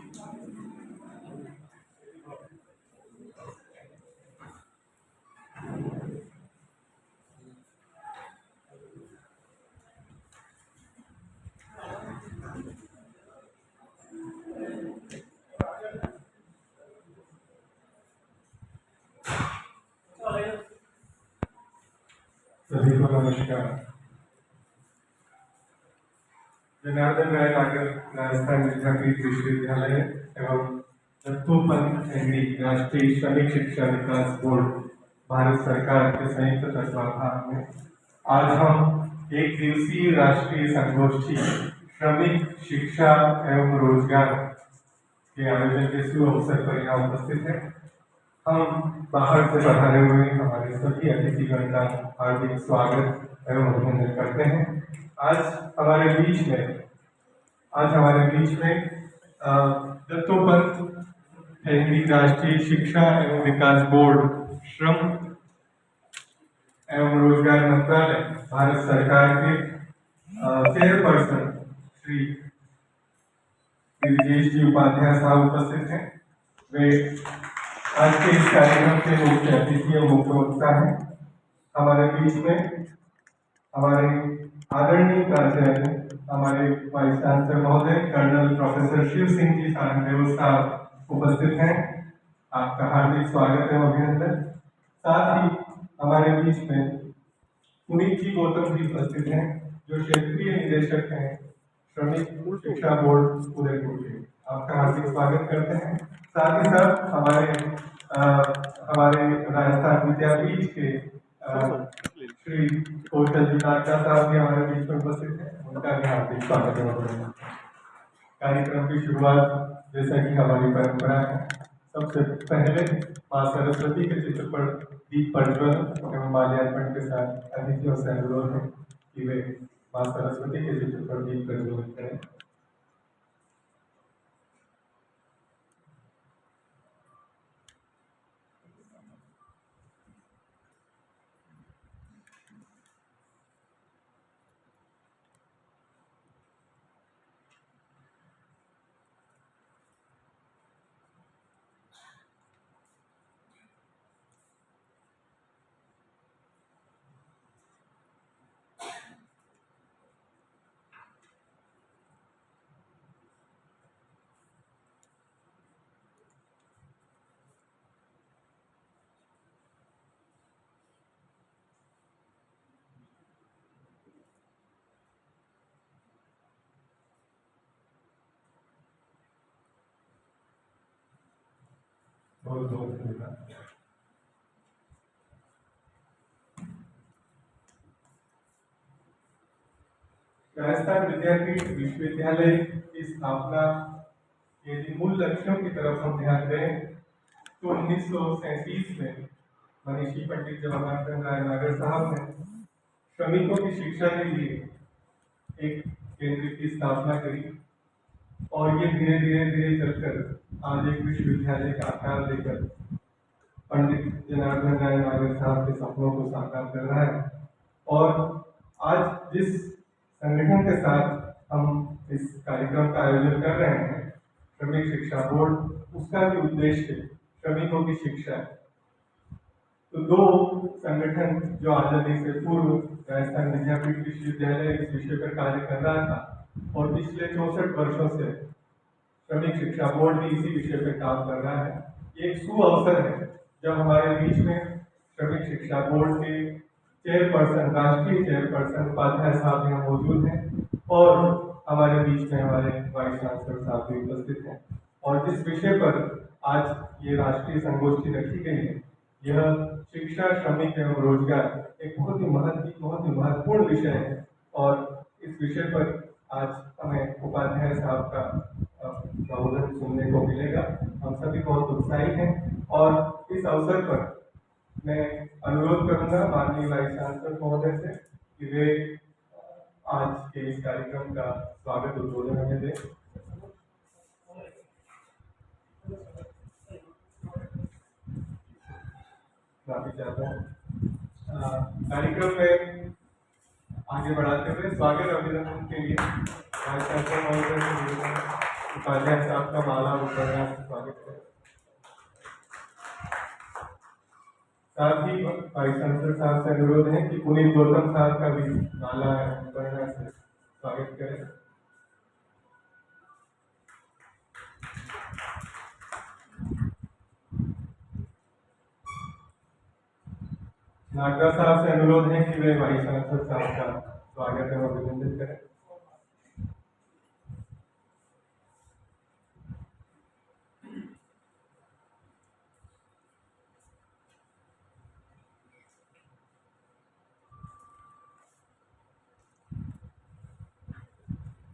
सभी को नमस्कार। जनार्दन राय नागर राजस्थान विद्यापीठ विश्वविद्यालय एवं दत्तोपंत हेगड़े राष्ट्रीय श्रमिक शिक्षा विकास बोर्ड भारत सरकार के संयुक्त तत्वाधान में आज हम एक दिवसीय राष्ट्रीय संगोष्ठी श्रमिक शिक्षा एवं रोजगार के आयोजन के शुभ अवसर पर यहाँ उपस्थित है। हम बाहर से पधारे हुए हमारे सभी अतिथिगण का हार्दिक स्वागत एवं अभिनंदन करते हैं। आज हमारे बीच में दत्तोपंत हेगड़े राष्ट्रीय शिक्षा एवं विकास बोर्ड श्रम एवं रोजगार मंत्रालय भारत सरकार के चेयरपर्सन श्री विजेश जी उपाध्याय साहब उपस्थित हैं। वे आज के इस कार्यक्रम के मुख्य अतिथि और मुख्य वक्ता हैं। हमारे बीच में हमारे आदरणीय प्राचार्य हमारे वाइस चांसलर महोदय कर्नल प्रोफेसर शिव सिंह जी सारंगदेव साहब उपस्थित हैं। आपका हार्दिक स्वागत एवं अभिनंदन। साथ ही हमारे बीच में पुनीत जी गौतम जी उपस्थित हैं, जो क्षेत्रीय निदेशक हैं श्रमिक शिक्षा बोर्ड उदयपुर के। आपका हार्दिक स्वागत करते हैं। साथ ही साथ हमारे राजस्थान विद्यापीठ के श्री कौशल जी साहब भी हमारे बीच में उपस्थित हैं। उनका भी हार्दिक स्वागत है। कार्यक्रम की शुरुआत जैसा कि हमारी परंपरा है, सबसे पहले माँ सरस्वती के चित्र पर दीप प्रज्वलन एवं माल्यार्पण के साथ अतिथियों से अनुरोध है कि वे माँ सरस्वती के चित्र पर दीप प्रज्वलन करें। बहुत बहुत धन्यवाद। राजस्थान विद्यापीठ विश्वविद्यालय की स्थापना यदि मूल लक्ष्यों की तरफ हम ध्यान दें तो 1937 में मनीषी पंडित जवाहरलाल राय नागर साहब ने श्रमिकों की शिक्षा के लिए एक केंद्र की स्थापना करी और ये धीरे धीरे चलकर आज एक विश्वविद्यालय का आकार लेकर पंडित जनार्दन राय नागर साहब के सपनों को साकार कर रहा है। और आज जिस संगठन के साथ हम इस कार्यक्रम का आयोजन कर रहे हैं, श्रमिक शिक्षा बोर्ड, उसका भी उद्देश्य श्रमिकों की शिक्षा है। तो दो संगठन जो आजादी से पूर्व राजस्थान विद्यापीठ विश्वविद्यालय इस विषय पर कार्य कर रहा था और पिछले 64 वर्षों से श्रमिक शिक्षा बोर्ड भी इसी विषय पर काम कर रहा है। ये एक शुभ अवसर है जब हमारे बीच में श्रमिक शिक्षा बोर्ड के चेयरपर्सन, राष्ट्रीय चेयरपर्सन उपाध्याय साहब यहाँ मौजूद हैं और हमारे बीच में हमारे वाइस चांसलर साहब भी उपस्थित हैं। और जिस विषय पर आज ये राष्ट्रीय संगोष्ठी रखी गई है, यह शिक्षा, श्रमिक एवं रोजगार एक बहुत ही महत्वपूर्ण विषय है। और इस विषय पर आज हमें उपाध्याय साहब का प्रबोधन सुनने को मिलेगा। हम सभी बहुत उत्साहित हैं और इस अवसर पर मैं अनुरोध करूंगा माननीय वाइस चांसलर महोदय से कि वे आज के इस कार्यक्रम का स्वागत उद्बोधन हमें दें। माफी चाहता हूँ। कार्यक्रम में आगे बढ़ाते हुए स्वागत अभिनंदन के लिए वाइस चांसलर महोदय से उपाध्याय साहब का माला उपन्यास से स्वागत करें। साथ ही भाई संसद साहब से अनुरोध है कि पुनीत गौतम साहब का भी माला उपन्यास से स्वागत करें। नागदा साहब से अनुरोध है कि वे भाई संसद साहब का स्वागत एवं अभिनंदन करें।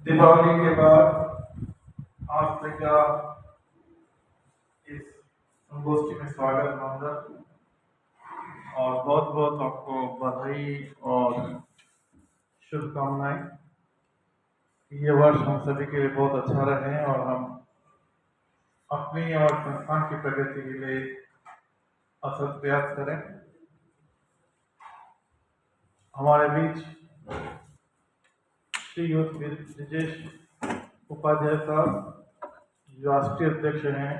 दीपावली के बाद आज का इस संगोष्ठी में स्वागत मंगल और बहुत बहुत आपको बधाई और शुभकामनाएं। ये वर्ष हम सभी के लिए बहुत अच्छा रहे और हम अपनी और संस्थान की प्रगति के लिए अथक प्रयास करें। हमारे बीच श्री ब्रिजेश उपाध्याय साहब राष्ट्रीय अध्यक्ष हैं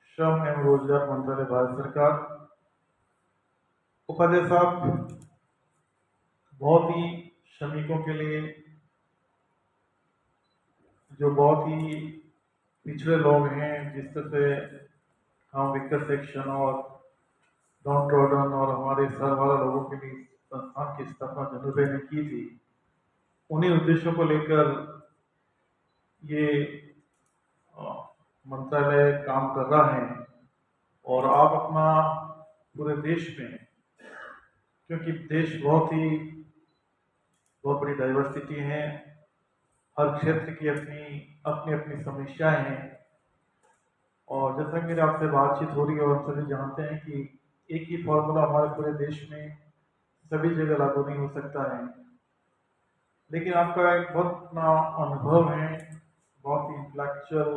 श्रम एवं रोजगार मंत्रालय भारत सरकार। उपाध्याय साहब बहुत ही श्रमिकों के लिए, जो बहुत ही पिछड़े लोग हैं, जिस तरह से हम विकट सेक्शन और डाउन ट्रॉडन और हमारे सर वाला लोगों के लिए संस्थान की स्थापना जनरल ने की थी, उन्हीं उद्देश्यों को लेकर ये मंत्रालय काम कर रहा है। और आप अपना पूरे देश में, क्योंकि देश बहुत बड़ी डाइवर्सिटी है, हर क्षेत्र की अपनी अपनी अपनी समस्याएं हैं। और जैसा कि मेरी आपसे बातचीत हो रही है और हम सभी जानते हैं कि एक ही फॉर्मूला हमारे पूरे देश में सभी जगह लागू नहीं हो सकता है, लेकिन आपका एक बहुत अपना अनुभव है, बहुत ही इंटेलेक्चुअल,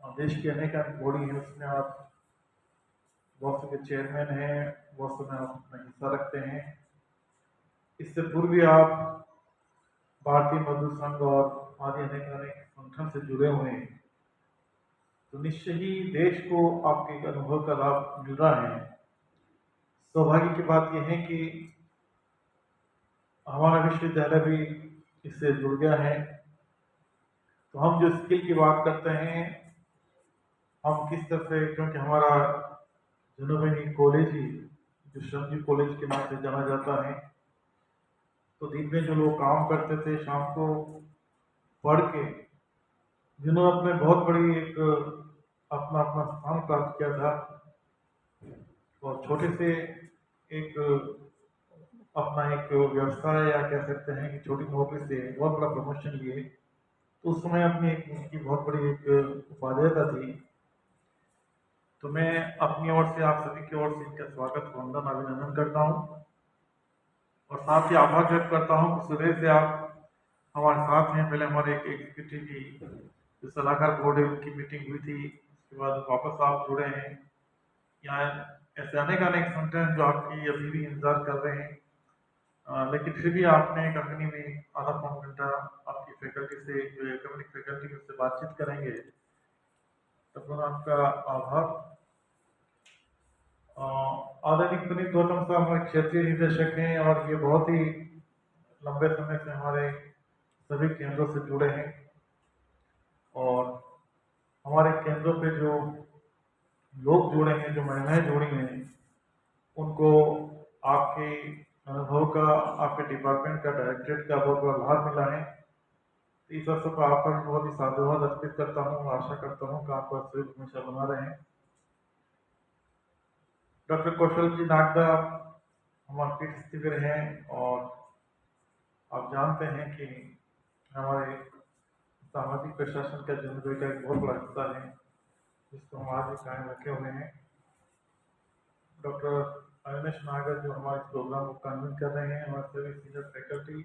देश की अनेक बॉडी है, उसमें आप बहुत से चेयरमैन हैं, बहुत समय आप अपना हिस्सा रखते हैं। इससे पूर्व भी आप भारतीय मजदूर संघ और आदि अनेक संगठन से जुड़े हुए हैं, तो निश्चय ही देश को आपके एक अनुभव का लाभ मिल रहा है। सौभाग्य की बात यह है कि हमारा विश्वविद्यालय भी इससे जुड़ गया है। तो हम जो स्किल की बात करते हैं, हम किस तरह से, क्योंकि हमारा जनोबेनी कॉलेज ही जो श्रमजीवी कॉलेज के नाम से जाना जाता है, तो दिन में जो लोग काम करते थे, शाम को पढ़ के जिन्होंने अपने बहुत बड़ी एक अपना अपना स्थान प्राप्त किया था और छोटे से एक अपना एक व्यवसाय या कह सकते हैं कि छोटी नौकरी से बहुत बड़ा प्रमोशन लिए, तो उस समय अपनी एक उनकी बहुत बड़ी एक उपादेयता थी। तो मैं अपनी ओर से, आप सभी की ओर से इनका स्वागत वंदन अभिनंदन करता हूँ और साथ ही आभार व्यक्त करता हूँ कि सुबह से आप हमारे साथ हैं। पहले हमारे एक एग्जीक्यूटिव की जो सलाहकार बोर्ड है उनकी मीटिंग हुई थी, उसके बाद वापस आप जुड़े हैं। यहाँ ऐसे अनेक संगठन जो आपकी अभी भी इंतजार कर रहे हैं, लेकिन फिर भी आपने कंपनी में आधा पौन घंटा आपकी फैकल्टी से, जो एकेडमिक फैकल्टी है उससे बातचीत करेंगे, तब आपका आभार। आदरणीय पुनीत गौतम साहब हमारे क्षेत्रीय निदेशक हैं और ये बहुत ही लंबे समय से हमारे सभी केंद्रों से जुड़े हैं और हमारे केंद्रों पे जो लोग जुड़े हैं, जो महिलाएं जुड़ी हैं, उनको आपके अनुभव का, आपके डिपार्टमेंट का, डायरेक्टरेट का बहुत बड़ा लाभ मिला है। इस अवसर पर आपका भी बहुत ही साधुवाद अर्पित करता हूँ। आशा करता हूँ कि आपका सहयोग हमेशा बना रहे। डॉक्टर कौशल जी नागदा हमारे पीठ शिविर हैं और आप जानते हैं कि हमारे सामाजिक प्रशासन का जनरल का एक बहुत बड़ा हिस्सा है, जिसको हम आज भी कायम रखे हुए हैं। डॉक्टर अविनाश नागर जो हमारे इस प्रोग्राम को कन्वीन कर रहे हैं, हमारे सभी senior faculty,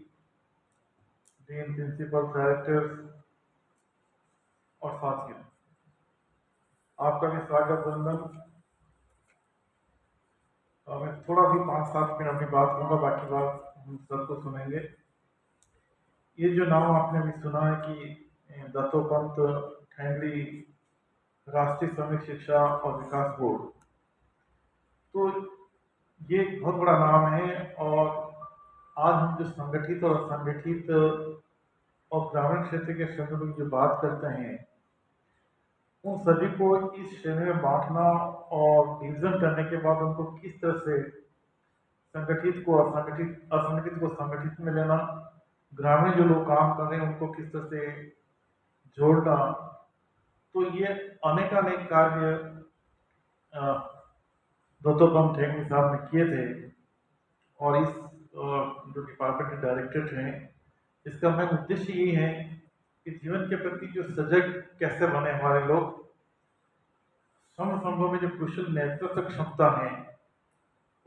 dean, principal, directors और साथियों, आपका भी स्वागत वंदन। मैं थोड़ा भी 5-7 मिनट अपनी बात कहूँगा, बाकी बात हम सबको सुनेंगे। ये जो नाम आपने अभी सुना है कि दत्तोपंत ठेंगड़ी राष्ट्रीय श्रमिक शिक्षा और विकास बोर्ड। तो ये एक बहुत बड़ा नाम है। और आज हम जो संगठित और असंगठित और ग्रामीण क्षेत्र के श्रमिकों की जो बात करते हैं, उन सभी को इस श्रेणी में बांटना और डिवीजन करने के बाद उनको किस तरह से संगठित को असंगठित, असंगठित को संगठित में लेना, ग्रामीण जो लोग काम कर रहे हैं उनको किस तरह से जोड़ना, तो ये अनेकानेक कार्य दत्तोपंत ठेंगड़ी साहब ने किए थे। और इस जो डिपार्टमेंट के डायरेक्टर हैं, इसका मेन उद्देश्य यही है कि जीवन के प्रति जो सजग कैसे बने हमारे लोग, श्रम संघों में जो कुशल नेतृत्व क्षमता है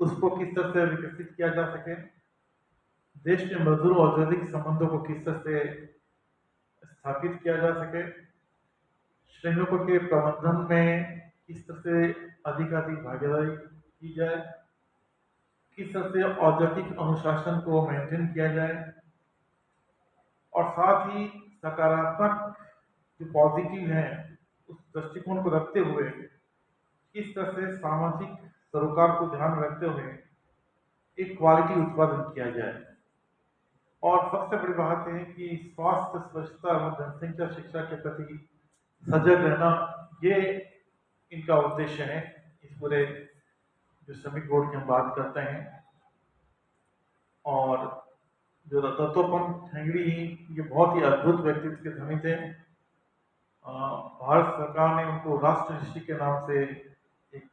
उसको किस तरह से विकसित किया जा सके, देश के मजदूर औद्योगिक संबंधों को किस तरह से स्थापित किया जा सके, श्रमिकों के प्रबंधन में किस तरह से अधिक भागीदारी की जाए, किस तरह से औद्योगिक अनुशासन को मेंटेन किया जाए, और साथ ही सकारात्मक जो पॉजिटिव है उस दृष्टिकोण को रखते हुए किस तरह से सामाजिक सरोकार को ध्यान में रखते हुए एक क्वालिटी उत्पादन किया जाए। और सबसे बड़ी बात है कि स्वास्थ्य, स्वच्छता और जनसंख्या शिक्षा के प्रति सजग रहना, ये इनका उद्देश्य है इस पूरे जो श्रमिक बोर्ड की हम बात करते हैं। और जो दत्तोपंत ठेंगड़ी, ये बहुत ही अद्भुत व्यक्तित्व के धनी थे। भारत सरकार ने उनको राष्ट्र ऋषि के नाम से एक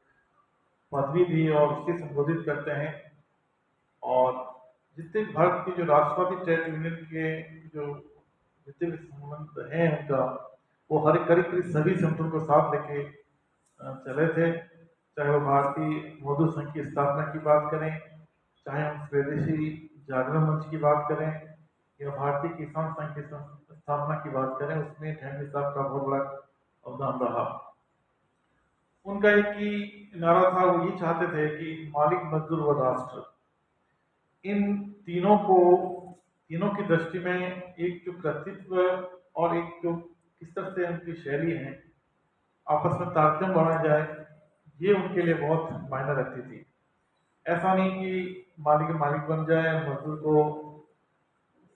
पदवी दी और उससे संबोधित करते हैं। और जितने भारत के जो राष्ट्रवादी ट्रेड यूनियन के जो जितने भी संबंध हैं उनका, वो हर करीब सभी संगठनों को साथ लेके चले थे। चाहे वो भारतीय मजदूर संघ की स्थापना की बात करें, चाहे हम स्वदेशी जागरण मंच की बात करें, या भारतीय किसान संघ की स्थापना की बात करें, उसमें ठेंगड़ी साहब का बहुत बड़ा अवदान रहा। उनका एक ही नारा था, वो ये चाहते थे कि मालिक, मजदूर व राष्ट्र, इन तीनों की दृष्टि में एक जो कृतित्व और एक जो किस तरह से उनकी शैली है आपस में तारतम्य बनाया जाए, ये उनके लिए बहुत मायने रखती थी। ऐसा नहीं कि मालिक बन जाए, मजदूर को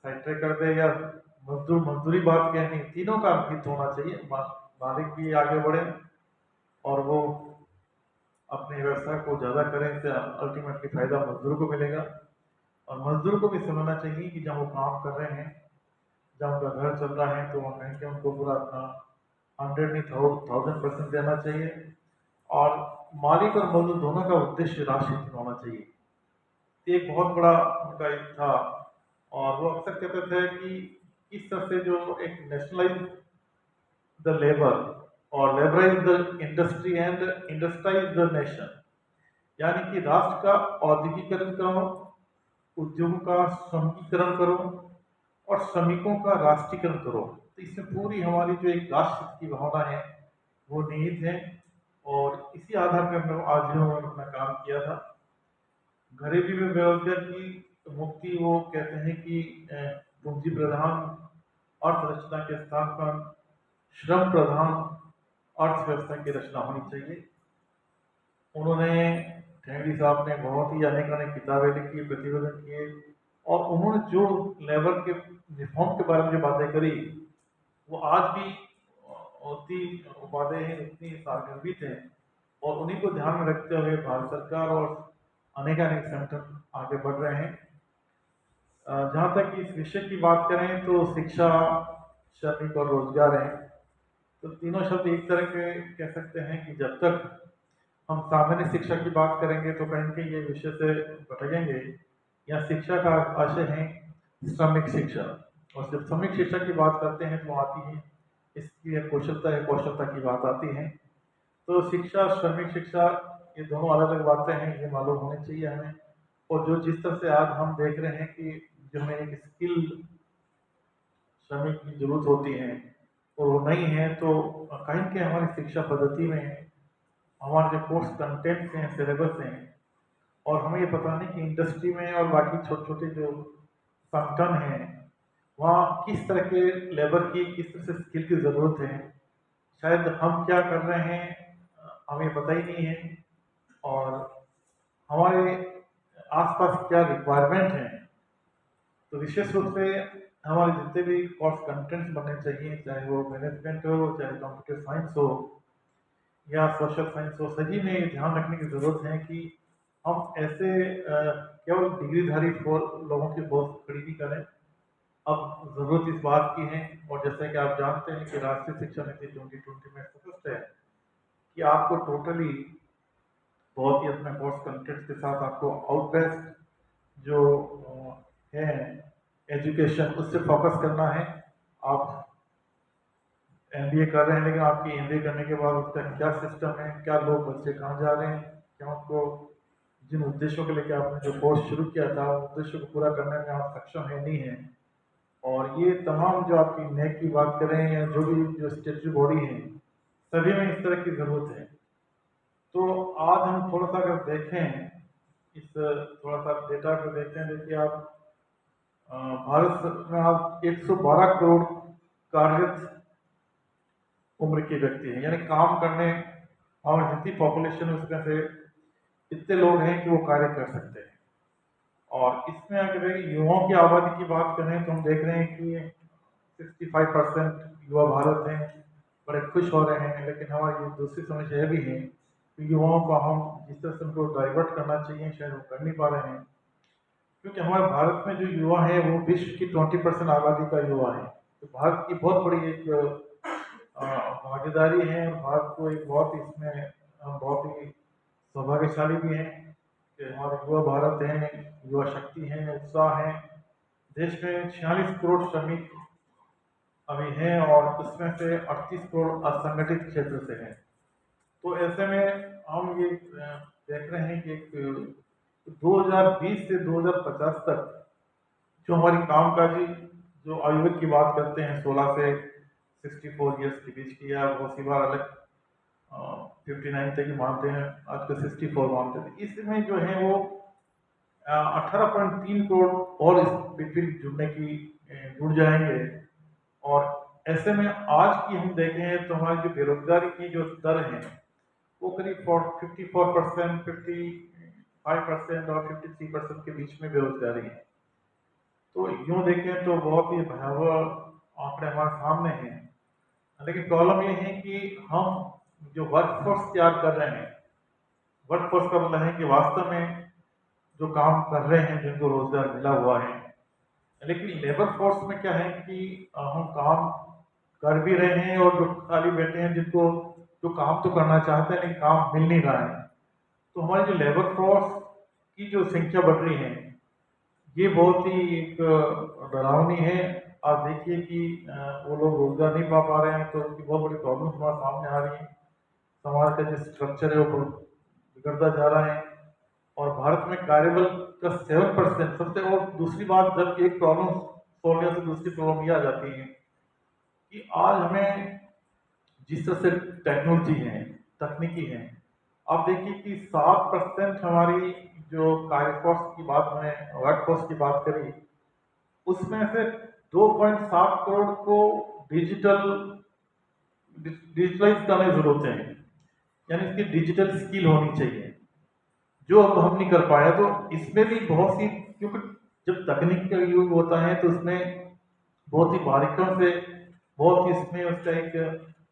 साइड कर दे, या मजदूर मजदूरी बात क्या नहीं, तीनों का हित होना चाहिए। मालिक भी आगे बढ़े और वो अपने व्यवसाय को ज़्यादा करें, इससे अल्टीमेटली फायदा मजदूर को मिलेगा। और मजदूर को भी समझना चाहिए कि जब वो काम कर रहे हैं, जब उनका घर चल रहा है, तो वो कहीं के उनको पूरा अपना 100 नहीं 1000% देना चाहिए। और मालिक और मजदूर दोनों का उद्देश्य राष्ट्र हित में होना चाहिए। एक बहुत बड़ा उनका एक था। और वो अक्सर कहते थे कि इस तरह से जो एक नेशनलाइज द लेबर और labourise the industry and industrialise the nation, यानी कि राष्ट्र का औद्योगिकरण करो, उद्योगों का श्रमिकीकरण करो और श्रमिकों का राष्ट्रीयकरण करो। तो इसमें पूरी हमारी जो एक राष्ट्र की भावना है वो निहित है। और इसी आधार पर हम लोग आज उन्होंने अपना काम किया था। गरीबी में बेरोजगार की मुक्ति, वो कहते हैं कि पूंजी प्रधान अर्थव्यवस्था के स्थान पर श्रम प्रधान अर्थव्यवस्था की रचना होनी चाहिए। उन्होंने, ठेंगड़ी साहब ने बहुत ही अनेक किताबें लिखी, प्रतिवेदन किए, और उन्होंने जो लेबर के रिफॉर्म के बारे में जो बातें करी, वो आज भी उतनी बातें हैं, उतनी सारगर्भित हैं। और उन्हीं को ध्यान में रखते हुए भारत सरकार और अनेक संगठन आगे बढ़ रहे हैं। जहाँ तक इस विषय की बात करें तो शिक्षा, श्रमिक और रोजगार है। तो तीनों शब्द एक तरह के कह सकते हैं कि जब तक हम सामान्य शिक्षा की बात करेंगे तो कहीं कहीं ये विषय से भटकेंगे। या शिक्षा का आशय है श्रमिक शिक्षा, और जब श्रमिक शिक्षा की बात करते हैं तो आती है इसकी कौशलता की बात आती है। तो शिक्षा, श्रमिक शिक्षा, ये दोनों अलग अलग बातें हैं, ये मालूम होनी चाहिए हमें। और जो जिस तरह से आज हम देख रहे हैं कि जो हमें एक स्किल श्रमिक की जरूरत होती है और वो नहीं है, तो कहीं के हमारी शिक्षा पद्धति में हमारे जो कोर्स कंटेंट्स हैं, सिलेबस हैं, और हमें ये पता नहीं कि इंडस्ट्री में और बाकी छोटे छोटे जो संगठन हैं वहाँ किस तरह के लेबर की किस तरह से स्किल की ज़रूरत है, शायद हम क्या कर रहे हैं हमें पता ही नहीं है, और हमारे आसपास क्या रिक्वायरमेंट है। तो विशेष रूप से हमारे जितने भी कोर्स कंटेंट्स बनने चाहिए, चाहे वो मैनेजमेंट हो, चाहे कंप्यूटर साइंस हो या सोशल साइंस हो, सभी में ये ध्यान रखने की ज़रूरत है कि हम ऐसे केवल डिग्रीधारी लोगों की फोर्स खड़ी नहीं करें। अब ज़रूरत इस बात की है, और जैसे कि आप जानते हैं कि राष्ट्रीय शिक्षा नीति 2020 में स्पष्ट है कि आपको टोटली बहुत ही अपने कोर्स कंटेंट के साथ आपको आउट बेस्ट जो है एजुकेशन उससे फोकस करना है। आप एमबीए कर रहे हैं, लेकिन आपकी एमबीए करने के बाद उसका क्या सिस्टम है, क्या लोग बच्चे कहाँ जा रहे हैं, क्या उनको जिन उद्देश्यों के लिए आपने जो कोर्स शुरू किया था उन उद्देश्यों को पूरा करने में आप सक्षम है नहीं है। और ये तमाम जो आपकी नेक की बात करें या जो भी जो स्टेटरी बॉडी है, सभी में इस तरह की ज़रूरत है। तो आज हम थोड़ा सा अगर देखें इस थोड़ा सा डेटा को देखते हैं, देखिए आप भारत में आज 112 करोड़ कार्यरत उम्र के व्यक्ति हैं, यानी काम करने और जितनी पॉपुलेशन है उसमें से इतने लोग हैं कि वो कार्य कर सकते हैं। और इसमें अगर युवाओं की आबादी की बात करें तो हम देख रहे हैं कि 65% युवा भारत हैं, बड़े खुश हो रहे हैं। लेकिन हमारी ये दूसरी समस्या यह भी है कि युवाओं को हम जिस तरह से उनको डाइवर्ट करना चाहिए शायद वो कर नहीं पा रहे हैं, क्योंकि हमारे भारत में जो युवा है वो विश्व की 20% आबादी का युवा है। तो भारत की बहुत बड़ी एक भागीदारी है, और भारत को एक बहुत ही इसमें हम बहुत ही सौभाग्यशाली भी हैं कि हमारे युवा भारत हैं, युवा शक्ति हैं, उत्साह है। देश में 46 करोड़ श्रमिक अभी हैं, और उसमें से 38 करोड़ असंगठित क्षेत्र से हैं। तो ऐसे में हम ये देख रहे हैं कि एक 2020 से 2050 तक जो हमारी कामकाजी जो आयु वर्ग की बात करते हैं 16 से 64 ईयर्स के बीच की, या बहुत सी बार अलग 59 तक ही मानते हैं, आजकल 64 मानते हैं। इसमें जो है वो 18.3 करोड़ और इस बिटवीन जुड़ जाएंगे। और ऐसे में आज की हम देखें तो हमारी जो बेरोजगारी की जो दर है वो करीब 54%, 55% और 53% के बीच में बेरोजगारी है। तो यूं देखें तो बहुत ही भयावह आंकड़े हमारे सामने हैं। लेकिन प्रॉब्लम ये है कि हम जो वर्कफोर्स तैयार कर रहे हैं, वर्कफोर्स का मतलब है कि वास्तव में जो काम कर रहे हैं जिनको रोजगार मिला हुआ है, लेकिन लेबर फोर्स में क्या है कि हम काम कर भी रहे हैं और जो खाली बैठे हैं जिनको जो काम तो करना चाहते हैं लेकिन काम मिल नहीं रहा है। तो हमारी जो लेबर फोर्स की जो संख्या बढ़ रही है ये बहुत ही एक डरावनी है। आप देखिए कि वो लोग रोजगार नहीं पा रहे हैं, तो उसकी बहुत बड़ी प्रॉब्लम हमारे सामने आ रही है। समाज का जो स्ट्रक्चर है वो बिगड़ता जा रहा है, और भारत में कार्यबल का 7% सबसे। और दूसरी बात, जब एक प्रॉब्लम सोल्व से दूसरी प्रॉब्लम ये आ जाती है कि आज हमें जिस तरह से टेक्नोलॉजी है, तकनीकी है, आप देखिए कि 7% हमारी जो कार्यफोर्स की बात में वर्कफोर्स की बात करी, उसमें से 2.7 करोड़ को डिजिटलाइज करने की जरूरत है, यानी इसकी डिजिटल स्किल होनी चाहिए, जो अब हम नहीं कर पाए। तो इसमें भी बहुत सी, क्योंकि जब तकनीक का यूज होता है तो उसमें बहुत ही बारीकियों से, बहुत ही इसमें उसका एक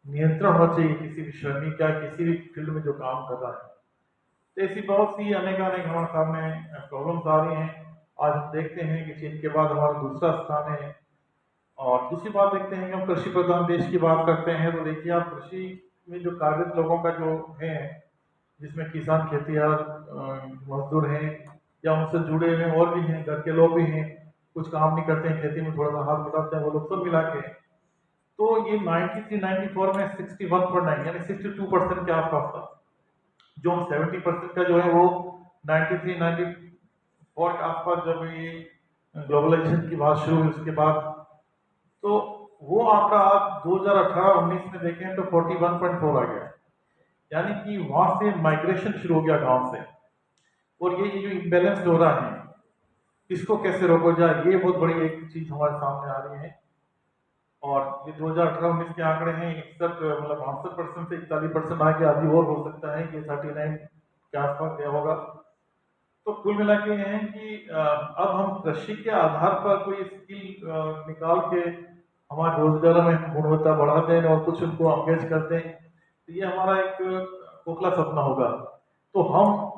नियंत्रण होना चाहिए किसी भी श्रमिक का किसी भी फील्ड में जो काम कर रहा है। तो ऐसी बहुत सी अनेक हमारे सामने प्रॉब्लम्स आ रही हैं। आज हम देखते हैं कि चीन के बाद हमारा दूसरा स्थान है। और दूसरी बात देखते हैं कि हम कृषि प्रधान देश की बात करते हैं, तो देखिए आप कृषि में जो कार्यरत लोगों का जो है, जिसमें किसान खेतिहर मजदूर हैं या उनसे जुड़े हुए और भी हैं, घर के लोग भी हैं, कुछ काम नहीं करते हैं खेती में, थोड़ा सा हाथ बटाते हैं, वो लोग सब मिला के, तो ये 93-94 में 61.9 यानी 62% के आसपास था। जो हम 70% का जो है वो 93-94 के आसपास जब ये ग्लोबलाइजेशन की बात शुरू हुई उसके बाद, तो वो आंकड़ा आप 2018-19 में देखें तो 41.4 आ गया। यानी कि वहां से माइग्रेशन शुरू हो गया गांव से, और ये जो इम्बेलेंस हो रहा है इसको कैसे रोका जाए, ये बहुत बड़ी एक चीज हमारे सामने आ रही है। और ये 2018-19 के आंकड़े हैं, 61 मतलब 62% से 41% आ गया, अभी और हो सकता है कि 39 के आसपास गया होगा। तो कुल मिला के ये है कि अब हम कृषि के आधार पर कोई स्किल निकाल के हमारे रोजगार में हम गुणवत्ता बढ़ा दें और कुछ उनको एंगेज कर दें, तो ये हमारा एक खोखला सपना होगा। तो हम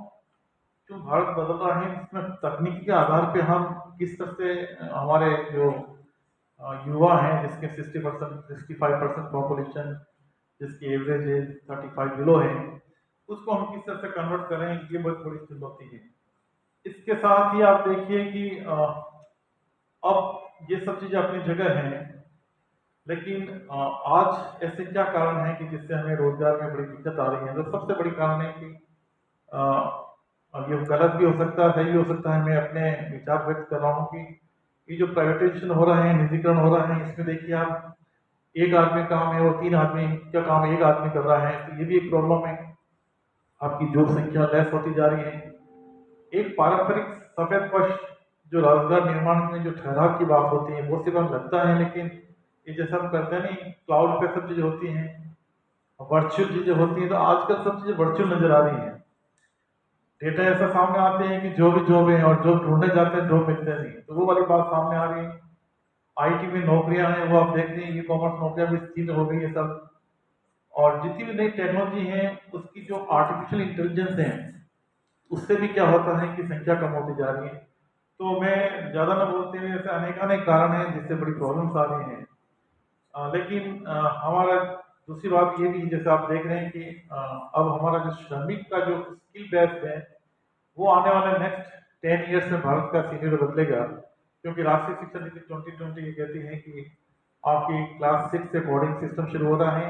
जो भारत बदल रहा है इसमें तकनीकी के आधार पे हम किस तरह से हमारे जो युवा हैं, जिसके 60% 65% पॉपुलेशन, जिसकी एवरेज एज 35 बिलो है, उसको हम किस तरह से कन्वर्ट करें, ये बहुत बड़ी चुनौती है। इसके साथ ही आप देखिए कि अब ये सब चीजें अपनी जगह हैं, लेकिन आज ऐसे क्या कारण है कि जिससे हमें रोजगार में बड़ी दिक्कत आ रही है। तो सबसे बड़ी कारण है कि अ, अब ये गलत भी हो सकता है, सही भी हो सकता है, मैं अपने विचार व्यक्त कर रहा हूँ कि ये जो प्राइवेटाइजेशन हो रहा है, निजीकरण हो रहा है, इसमें देखिए आप एक आदमी काम है और 3 आदमी का काम एक आदमी कर रहा है, तो ये भी एक प्रॉब्लम है। आपकी जॉब संख्या लेस होती जा रही है। एक पारंपरिक सफेद पश जो रोजगार निर्माण में जो ठहराव की बात होती है वो सिर्फ हम लगता है, लेकिन ये जैसा हम करते हैं नहीं, क्लाउड पे सब चीजें होती हैं, वर्चुअल चीजें होती हैं, तो आजकल सब चीजें वर्चुअल नजर आ रही हैं। डेटा ऐसा सामने आते हैं कि जो भी जॉब है और जॉब ढूंढने जाते हैं जॉब मिलते नहीं, तो वो वाली बात सामने आ रही है। आईटी में नौकरियां हैं वो आप देख रहे हैं, ई कॉमर्स नौकरियां भी स्थिर हो गई है सब। और जितनी भी नई टेक्नोलॉजी है उसकी जो आर्टिफिशियल इंटेलिजेंस है उससे भी क्या होता है कि संख्या कम होती जा रही है। तो मैं ज्यादा न बोलते हुए ऐसे अनेक अनेक कारण हैं जिससे बड़ी प्रॉब्लम्स आ रही हैं। लेकिन हमारा दूसरी बात ये भी, जैसे आप देख रहे हैं कि अब हमारा जो श्रमिक का जो स्किल बेस है वो आने वाले नेक्स्ट 10 ईयर्स में भारत का सीनियर बदलेगा, क्योंकि राष्ट्रीय शिक्षा नीति 2020 ये कहती है कि आपकी क्लास 6 से बोर्डिंग सिस्टम शुरू हो रहा है,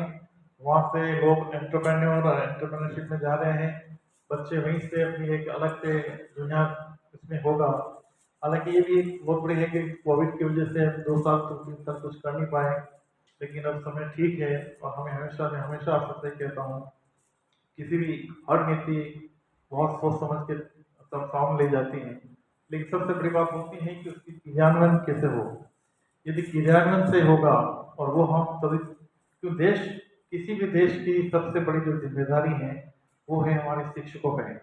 वहाँ से लोग एंटरप्रेन्योरशिप में जा रहे हैं, बच्चे वहीं से अपनी एक अलग से दुनिया इसमें होगा। हालांकि ये भी एक बहुत बड़ी है कि कोविड की वजह से हम 2 साल तो 3 साल कुछ कर नहीं पाए, लेकिन अब समय ठीक है। और हमें हमेशा, मैं हमेशा आपसे कहता हूँ, किसी भी हर नीति बहुत सोच समझ के सब सामने ले जाती हैं, लेकिन सबसे बड़ी बात होती है कि उसकी क्रियान्वयन कैसे हो। यदि क्रियान्वयन से होगा और वो हम सभी, क्यों देश, किसी भी देश की सबसे बड़ी जो जिम्मेदारी है वो है हमारे शिक्षकों पे है।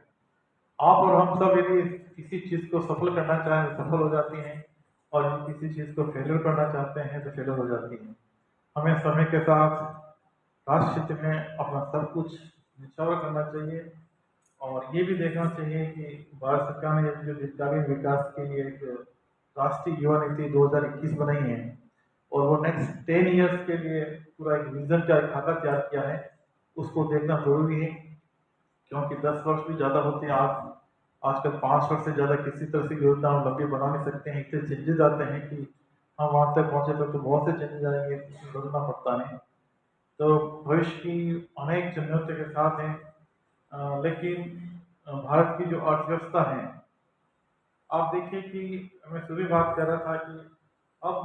आप और हम सब यदि किसी चीज को सफल करना चाहें तो सफल हो जाती हैं, और यदि किसी चीज को फेलियर करना चाहते हैं तो फेलियर हो जाती हैं। हमें समय के साथ राष्ट्र हित में अपना सब कुछ निछावर करना चाहिए, और ये भी देखना चाहिए कि भारत सरकार ने जो दीर्घकालीन विकास के लिए एक राष्ट्रीय युवा नीति 2021 बनाई है, और वो नेक्स्ट 10 ईयर्स के लिए पूरा एक विजन का एक खाता तैयार किया है, उसको देखना जरूरी है। क्योंकि 10 वर्ष भी ज़्यादा होते हैं, आज आजकल 5 वर्ष से ज़्यादा किसी तरह से योजना हम लंबी बना नहीं सकते हैं, इतने चेंजेस आते हैं कि हम वहाँ तक पहुँचे तक तो बहुत से चेंजेस आएंगे, बदलना पड़ता है। तो भविष्य की अनेक चुनौतियों के साथ हैं, लेकिन भारत की जो अर्थव्यवस्था है, आप देखिए कि मैं सुबह बात कर रहा था कि अब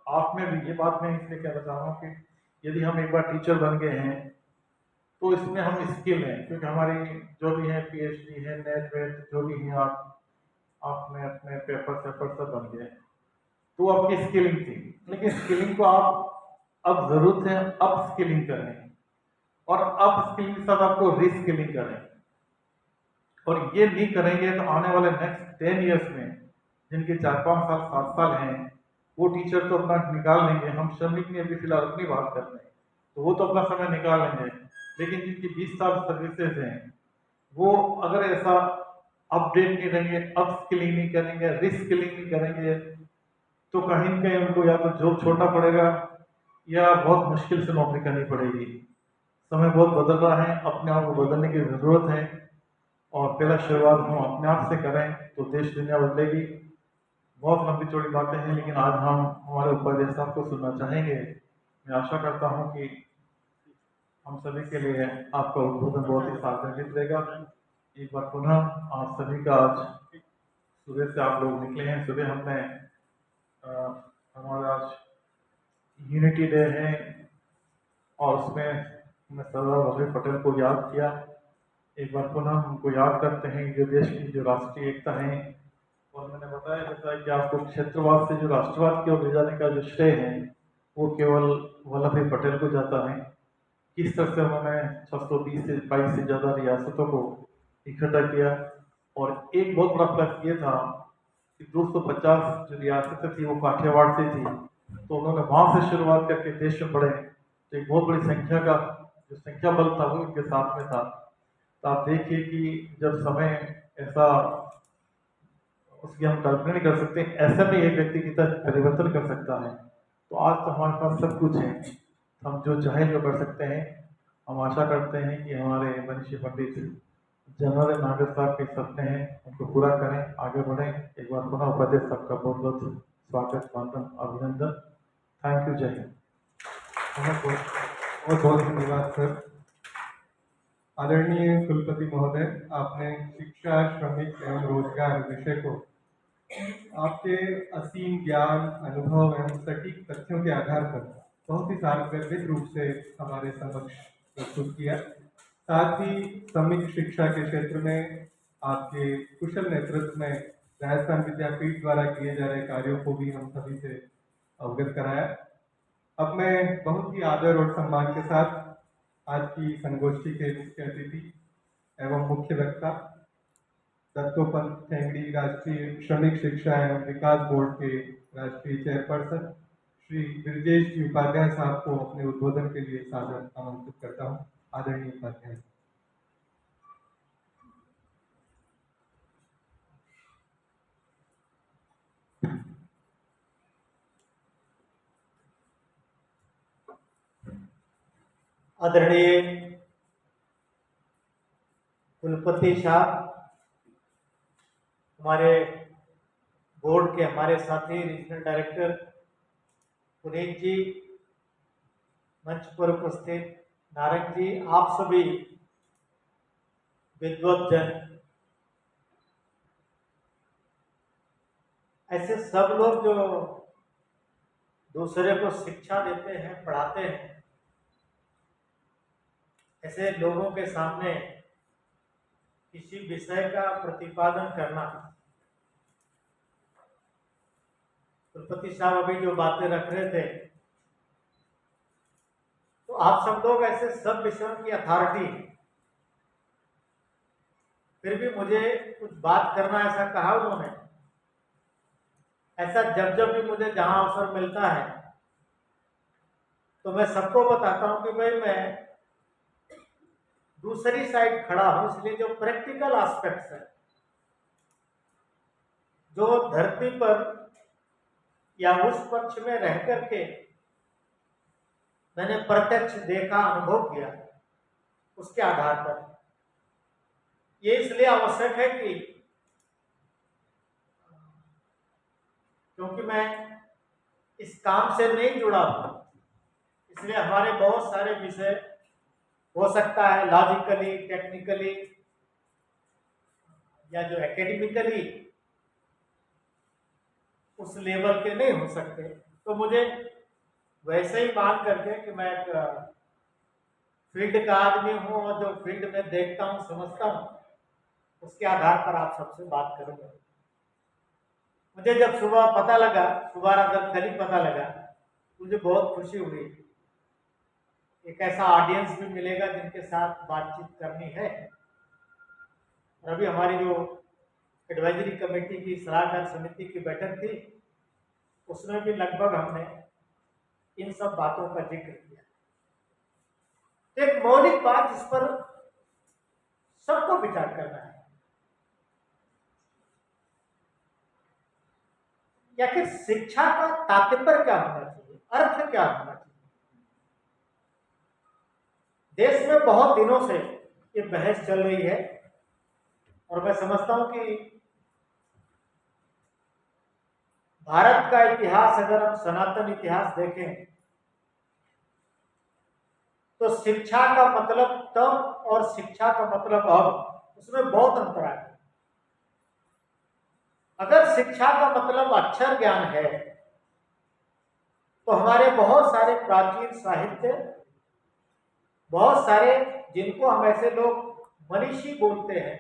आप में भी ये बात मैं इसलिए कहना चाह रहा हूँ कि यदि हम एक बार टीचर बन गए हैं तो इसमें हम स्किल हैं, क्योंकि हमारी जो भी है पीएचडी है, नेट वेट जो भी है, आपने अपने पेपर सेपर सब बन गए, तो आपकी स्किलिंग थी। लेकिन स्किलिंग को आप, अब जरूरत है अप स्किलिंग करें, और अप स्किलिंग के साथ आपको रीस्किलिंग करें। और ये नहीं करेंगे तो आने वाले नेक्स्ट 10 ईयर्स में जिनके 4-5 साल 7 साल हैं वो टीचर तो अपना निकाल लेंगे। हम श्रमिक ने अभी फिलहाल अपनी बात कर रहे हैं, तो वो तो अपना समय निकाल लेंगे, लेकिन जिनकी 20 साल सर्विसेज हैं वो अगर ऐसा अपडेट नहीं रहेंगे, अप स्किलिंग नहीं करेंगे, रिस्किलिंग नहीं करेंगे, तो कहीं न कहीं उनको या तो जॉब छोड़ना पड़ेगा या बहुत मुश्किल से नौकरी करनी पड़ेगी। समय बहुत बदल रहा है, अपने आप को बदलने की जरूरत है, और पहला शुरुआत हम अपने आप से करें तो देश दुनिया बदलेगी। बहुत लंबी चौड़ी बातें हैं, लेकिन आज हम हमारे उपाध्याय साहब को सुनना चाहेंगे। मैं आशा करता हूं कि हम सभी के लिए आपका उद्बोधन बहुत ही सार्थक रहेगा। एक बार पुनः आप सभी का, आज सुबह से आप लोग निकले हैं, सुबह हमने हमारा आज यूनिटी डे है, और उसमें हमने सरदार वल्लभ भाई पटेल को याद किया। एक बार पुनः हमको याद करते हैं जो देश की जो राष्ट्रीय एकता है और मैंने बताया जैसा कि आपको क्षेत्रवाद से जो राष्ट्रवाद की ओर ले जाने का जो श्रेय है वो केवल वल्लभ भाई पटेल को जाता है। किस तरह से उन्होंने 620 से 22 से ज़्यादा रियासतों को इकट्ठा किया, और एक बहुत बड़ा प्लस ये था कि 250 जो रियासतें थी वो काठियावाड़ से थी, तो उन्होंने वहां से शुरुआत करके देश में बढ़े, तो एक बहुत बड़ी संख्या का जो संख्या बल था वो उनके साथ में था। तो आप देखिए कि जब समय ऐसा, उसकी हम कल्पना नहीं कर सकते, ऐसा भी एक व्यक्ति कितना परिवर्तन कर सकता है। तो आज तो हमारे पास सब कुछ है, हम जो चाहे जो कर सकते हैं। हम आशा करते हैं कि हमारे मनीषी पंडित जनरल नागर साहब के सपने हैं उनको पूरा करें, आगे बढ़ें। एक बार पुनः उपाध्याय साहब का बहुत बहुत स्वागत, वंदन, अभिनंदन। थैंक यू, जय हिंद। बहुत बहुत बहुत धन्यवाद सर। आदरणीय कुलपति महोदय, आपने शिक्षा, श्रमिक एवं रोजगार विषय को आपके असीम ज्ञान, अनुभव एवं सटीक तथ्यों के आधार पर बहुत ही सार्वजनिक रूप से हमारे समक्ष प्रस्तुत किया। साथ ही समग्र शिक्षा के क्षेत्र में आपके कुशल नेतृत्व में राजस्थान विद्यापीठ द्वारा किए जा रहे कार्यों को भी हम सभी से अवगत कराया। अब मैं बहुत ही आदर और सम्मान के साथ आज की संगोष्ठी के मुख्य अतिथि एवं मुख्य वक्ता दत्तोपंत ठेंगड़ी राष्ट्रीय श्रमिक शिक्षा एवं विकास बोर्ड के राष्ट्रीय चेयरपर्सन श्री ब्रजेश जी उपाध्याय साहब को अपने उद्बोधन के लिए सादर आमंत्रित करता हूँ। आदरणीय उपाध्याय। आदरणीय कुलपति साहब, हमारे बोर्ड के हमारे साथी रीजनल डायरेक्टर पुनीत जी, मंच पर उपस्थित नारंग जी, आप सभी विद्वत जन, ऐसे सब लोग जो दूसरे को शिक्षा देते हैं, पढ़ाते हैं, ऐसे लोगों के सामने किसी विषय का प्रतिपादन करना। कुलपति साहब अभी जो बातें रख रहे थे, तो आप सब लोग ऐसे सब विषयों की अथॉरिटी, फिर भी मुझे कुछ बात करना ऐसा कहा उन्होंने। ऐसा जब जब भी मुझे जहां अवसर मिलता है तो मैं सबको बताता हूं कि भाई मैं दूसरी साइड खड़ा हूं, इसलिए जो प्रैक्टिकल एस्पेक्ट्स है, जो धरती पर या उस पक्ष में रह करके मैंने प्रत्यक्ष देखा, अनुभव किया, उसके आधार पर ये इसलिए आवश्यक है कि क्योंकि मैं इस काम से नहीं जुड़ा हूं, इसलिए हमारे बहुत सारे विषय हो सकता है लॉजिकली, टेक्निकली या जो एकेडमिकली उस लेवल के नहीं हो सकते। तो मुझे वैसे ही मान करके कि मैं एक फील्ड का आदमी हूं और जो फील्ड में देखता हूं, समझता हूं, उसके आधार पर आप सबसे बात करूंगा। मुझे जब सुबह पता लगा, सुबह जब कल पता लगा, मुझे बहुत खुशी हुई। एक ऐसा ऑडियंस भी मिलेगा जिनके साथ बातचीत करनी है। और अभी हमारी जो एडवाइजरी कमेटी की सलाहकार समिति की बैठक थी, उसमें भी लगभग हमने इन सब बातों का जिक्र किया। एक मौलिक बात जिस पर सबको विचार करना है, या फिर शिक्षा का तात्पर्य क्या होना चाहिए, अर्थ क्या होना चाहिए। देश में बहुत दिनों से ये बहस चल रही है और मैं समझता हूं कि भारत का इतिहास अगर हम सनातन इतिहास देखें तो शिक्षा का मतलब तब और शिक्षा का मतलब अब, उसमें बहुत अंतर है। अगर शिक्षा का मतलब अक्षर ज्ञान है तो हमारे बहुत सारे प्राचीन साहित्य, बहुत सारे जिनको हम ऐसे लोग मनीषी बोलते हैं,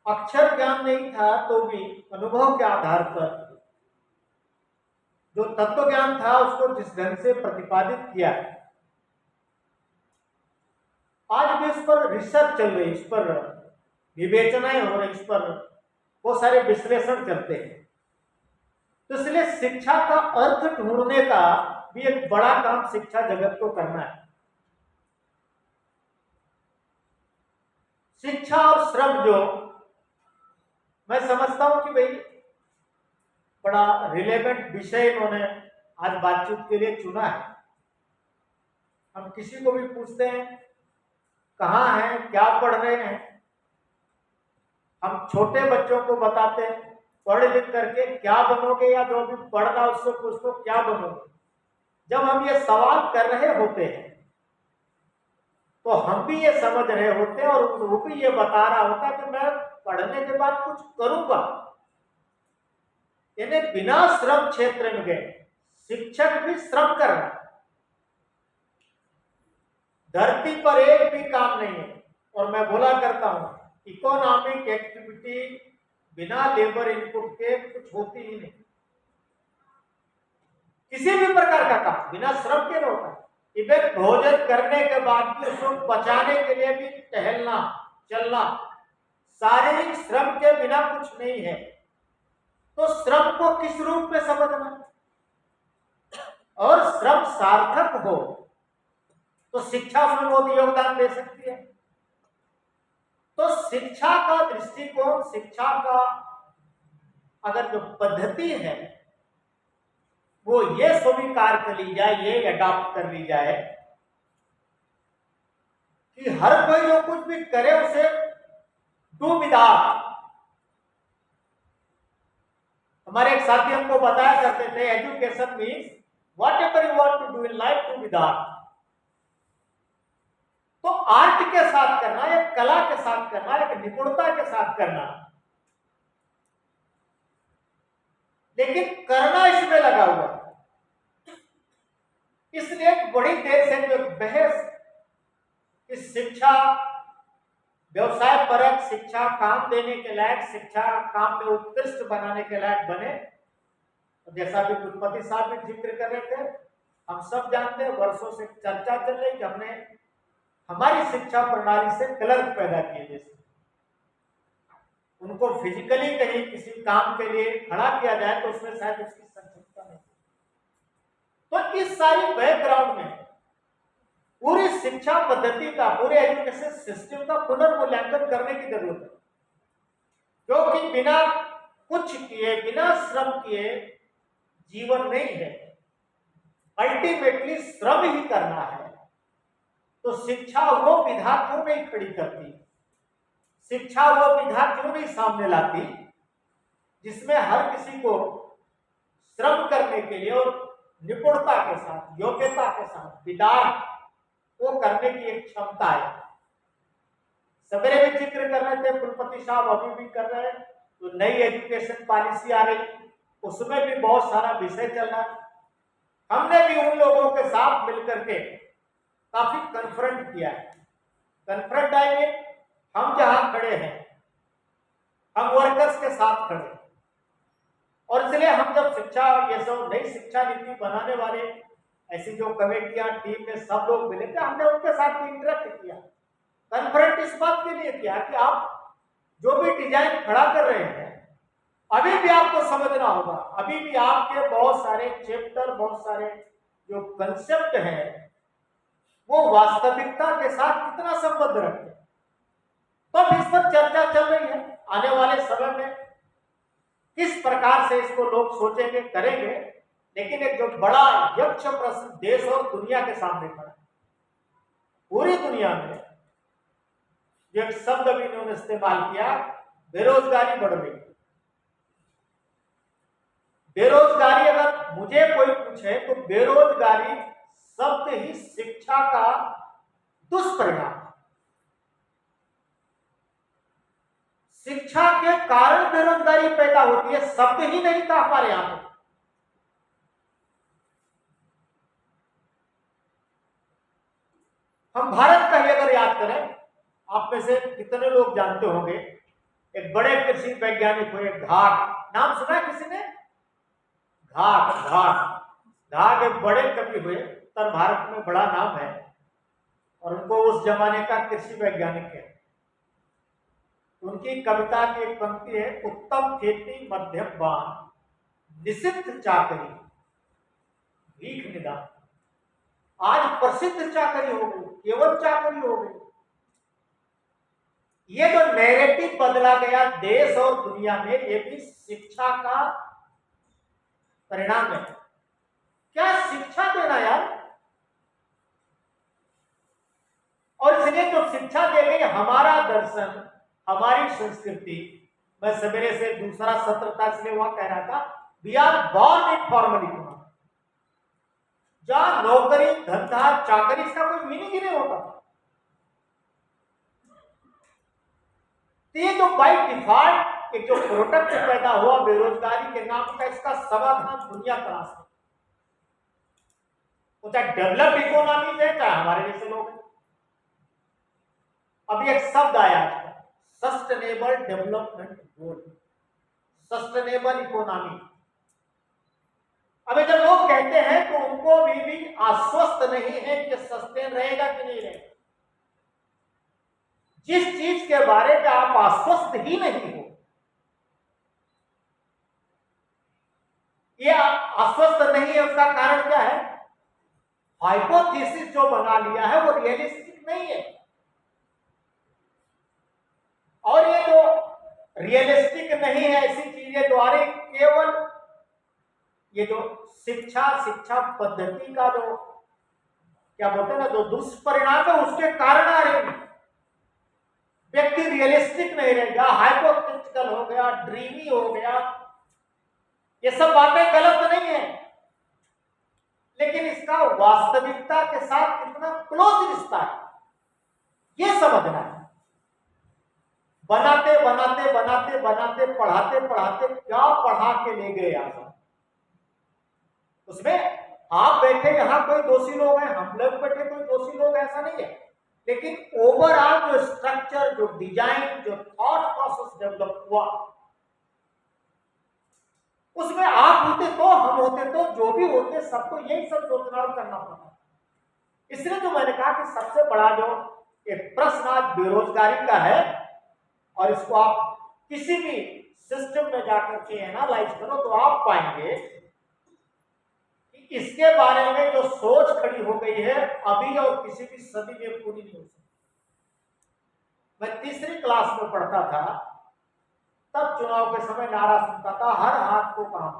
अक्षर ज्ञान नहीं था तो भी अनुभव के आधार पर जो तत्व ज्ञान था उसको जिस ढंग से प्रतिपादित किया, आज भी इस पर रिसर्च चल रही, इस पर विवेचनाएं हो रही, इस पर बहुत सारे विश्लेषण चलते हैं। तो इसलिए शिक्षा का अर्थ ढूंढने का भी एक बड़ा काम शिक्षा जगत को करना है। शिक्षा और श्रम जो मैं समझता हूं कि भाई बड़ा रिलेवेंट विषय इन्होंने आज बातचीत के लिए चुना है। हम किसी को भी पूछते हैं कहाँ हैं, क्या पढ़ रहे हैं, हम छोटे बच्चों को बताते हैं पढ़ लिख करके क्या बनोगे, या जो भी पढ़ रहा उससे पूछो क्या बनोगे। जब हम ये सवाल कर रहे होते हैं तो हम भी ये समझ रहे होते हैं और वो भी ये बता रहा होता है कि मैं पढ़ने के बाद कुछ करूंगा। यानी बिना श्रम क्षेत्र में गए शिक्षक भी श्रम कर रहा है। धरती पर एक भी काम नहीं है, और मैं बोला करता हूं इकोनॉमिक एक्टिविटी बिना लेबर इनपुट के कुछ होती ही नहीं। किसी भी प्रकार का काम बिना श्रम के होता है। इवन भोजन करने के बाद भी उसको बचाने के लिए भी टहलना चलना, शारीरिक श्रम के बिना कुछ नहीं है। तो श्रम को किस रूप में समझना, और श्रम सार्थक हो तो शिक्षा उसमें बहुत योगदान दे सकती है। तो शिक्षा का दृष्टिकोण, शिक्षा का अगर जो पद्धति है वो ये स्वीकार कर ली जाए, ये अडॉप्ट कर ली जाए कि हर कोई जो कुछ भी करे उसे डू विदाउट। हमारे एक साथी हमको बताया करते थे education means whatever you want to do in life do without. तो आर्ट के साथ करना, एक कला के साथ करना, एक निपुणता के साथ करना, लेकिन करना इसमें लगा हुआ। इसलिए बड़ी देर से जो बहस इस शिक्षा व्यवसाय परक शिक्षा, काम देने के लायक शिक्षा, काम में उत्कृष्ट बनाने के लायक बने, जैसा भी कुलपति साहब भी जिक्र कर रहे थे, हम सब जानते हैं वर्षों से चर्चा चल रही कि हमने हमारी शिक्षा प्रणाली से क्लर्क पैदा किए। जैसे उनको फिजिकली कहीं किसी काम के लिए खड़ा किया जाए तो उसमें शायद उसकी संक्षिप्तता नहीं। तो इस सारी बैकग्राउंड में पूरी शिक्षा पद्धति का, पूरे एजुकेशन सिस्टम का पुनर्मूल्यांकन करने की जरूरत है, क्योंकि बिना कुछ किए, बिना श्रम किए जीवन नहीं है। अल्टीमेटली श्रम ही करना है। तो शिक्षा वो विधा क्यों नहीं खड़ी करती, शिक्षा वो विधा क्यों नहीं सामने लाती जिसमें हर किसी को श्रम करने के लिए और निपुणता के साथ, योग्यता के साथ, विदार वो करने की एक क्षमता है। सवेरे भी जिक्र कर रहे थे कुलपति साहब, अभी भी कर रहे हैं। तो नई एजुकेशन पॉलिसी आ रही, उसमें भी बहुत सारा विषय चल रहा है। हमने भी उन लोगों के साथ मिलकर के काफी कन्फ्रंट किया है। कन्फ्रंट आएंगे, हम जहां खड़े हैं हम वर्कर्स के साथ खड़े, और इसलिए हम जब शिक्षा, ये सब नई शिक्षा नीति बनाने वाले ऐसी जो कमेटियां, टीम में सब लोग मिले थे, हमने उनके साथ भी इंटरेक्ट किया। कन्फ्रंट इस बात के लिए किया कि आप जो भी डिजाइन खड़ा कर रहे हैं अभी भी आपको समझना होगा, अभी भी आपके बहुत सारे चैप्टर, बहुत सारे जो कंसेप्ट हैं वो वास्तविकता के साथ कितना संबंध रखते हैं। तो अब इस पर चर्चा चल रही है। आने वाले समय में किस प्रकार से इसको लोग सोचेंगे, करेंगे, लेकिन एक जो बड़ा यक्ष प्रश्न देश और दुनिया के सामने खड़ा है, पूरी दुनिया में जो एक शब्द भी इन्होंने इस्तेमाल किया, बेरोजगारी बढ़ रही है। बेरोजगारी, अगर मुझे कोई पूछे तो बेरोजगारी शब्द ही शिक्षा का दुष्परिणाम। शिक्षा के कारण बेरोजगारी पैदा होती है, शब्द ही नहीं था हमारे यहां पे। हम भारत का ही अगर याद करें, आप में से कितने लोग जानते होंगे एक बड़े कृषि वैज्ञानिक हुए, घाट, नाम सुना है किसी ने? घाट घाट घाट एक बड़े कवि हुए, उत्तर भारत में बड़ा नाम है, और उनको उस जमाने का कृषि वैज्ञानिक है। उनकी कविता की एक पंक्ति है, उत्तम खेती मध्यम बान, निषिद्ध चाकरी भीख निदान। आज प्रसिद्ध चाकरी हो गई, केवल चाकरी हो गई। ये जो नैरेटिव बदला गया देश और दुनिया में, ये भी शिक्षा का परिणाम है। क्या शिक्षा देना यार, और इसलिए जो शिक्षा दे गई, हमारा दर्शन, हमारी संस्कृति। मैं सवेरे से दूसरा सत्र था, इसलिए वहां कह रहा था, we are born in formal economy, जहां नौकरी धंधा चाकरी इसका कोई मीनिंग ही नहीं होता। तो ये जो बाई डिफॉल्ट एक जो प्रोडक्ट पैदा हुआ बेरोजगारी के नाम का, इसका समाधान दुनिया तलाश है। वो चाहे डेवलप्ड इकोनॉमी है, चाहे हमारे जैसे लोग हैं। अभी एक शब्द आया है, sustainable development goal, sustainable economy. अभी जब लोग कहते हैं तो उनको भी आश्वस्त नहीं है कि सस्टेन रहेगा कि नहीं रहेगा। जिस चीज के बारे में आप आश्वस्त ही नहीं हो, ये आश्वस्त नहीं है, उसका कारण क्या है? हाइपोथेसिस जो बना लिया है वो रियलिस्टिक नहीं है। और ये जो रियलिस्टिक नहीं है, ऐसी चीजें द्वारा केवल ये जो शिक्षा पद्धति का जो क्या बोलते हैं ना, जो दुष्परिणाम है, उसके कारण आ रहे हैं। व्यक्ति रियलिस्टिक नहीं रहेगा, हाइपोथेटिकल हो गया, ड्रीमी हो गया। ये सब बातें गलत नहीं है, लेकिन इसका वास्तविकता के साथ कितना क्लोज रिश्ता है, ये समझना है। बनाते बनाते बनाते बनाते, पढ़ाते पढ़ाते, क्या पढ़ा के ले गए आज? उसमें आप बैठे यहां कोई दोषी लोग हैं, हम लोग बैठे कोई दोषी लोग, ऐसा नहीं है। लेकिन ओवरऑल जो स्ट्रक्चर, जो डिजाइन, जो थॉट प्रोसेस डेवलप हुआ, उसमें आप होते तो, हम होते तो, जो भी होते, सबको यही सब सोचना और करना पड़ता। इसलिए जो मैंने कहा कि सबसे बड़ा जो एक प्रश्न आज बेरोजगारी का है, और इसको आप किसी भी सिस्टम में जाकर के एनालाइज करो तो आप पाएंगे कि इसके बारे में जो सोच खड़ी हो गई है अभी और किसी भी सदी में पूरी नहीं हो सकती। मैं तीसरी क्लास में पढ़ता था, तब चुनाव के समय नारा सुनता था, हर हाथ को काम।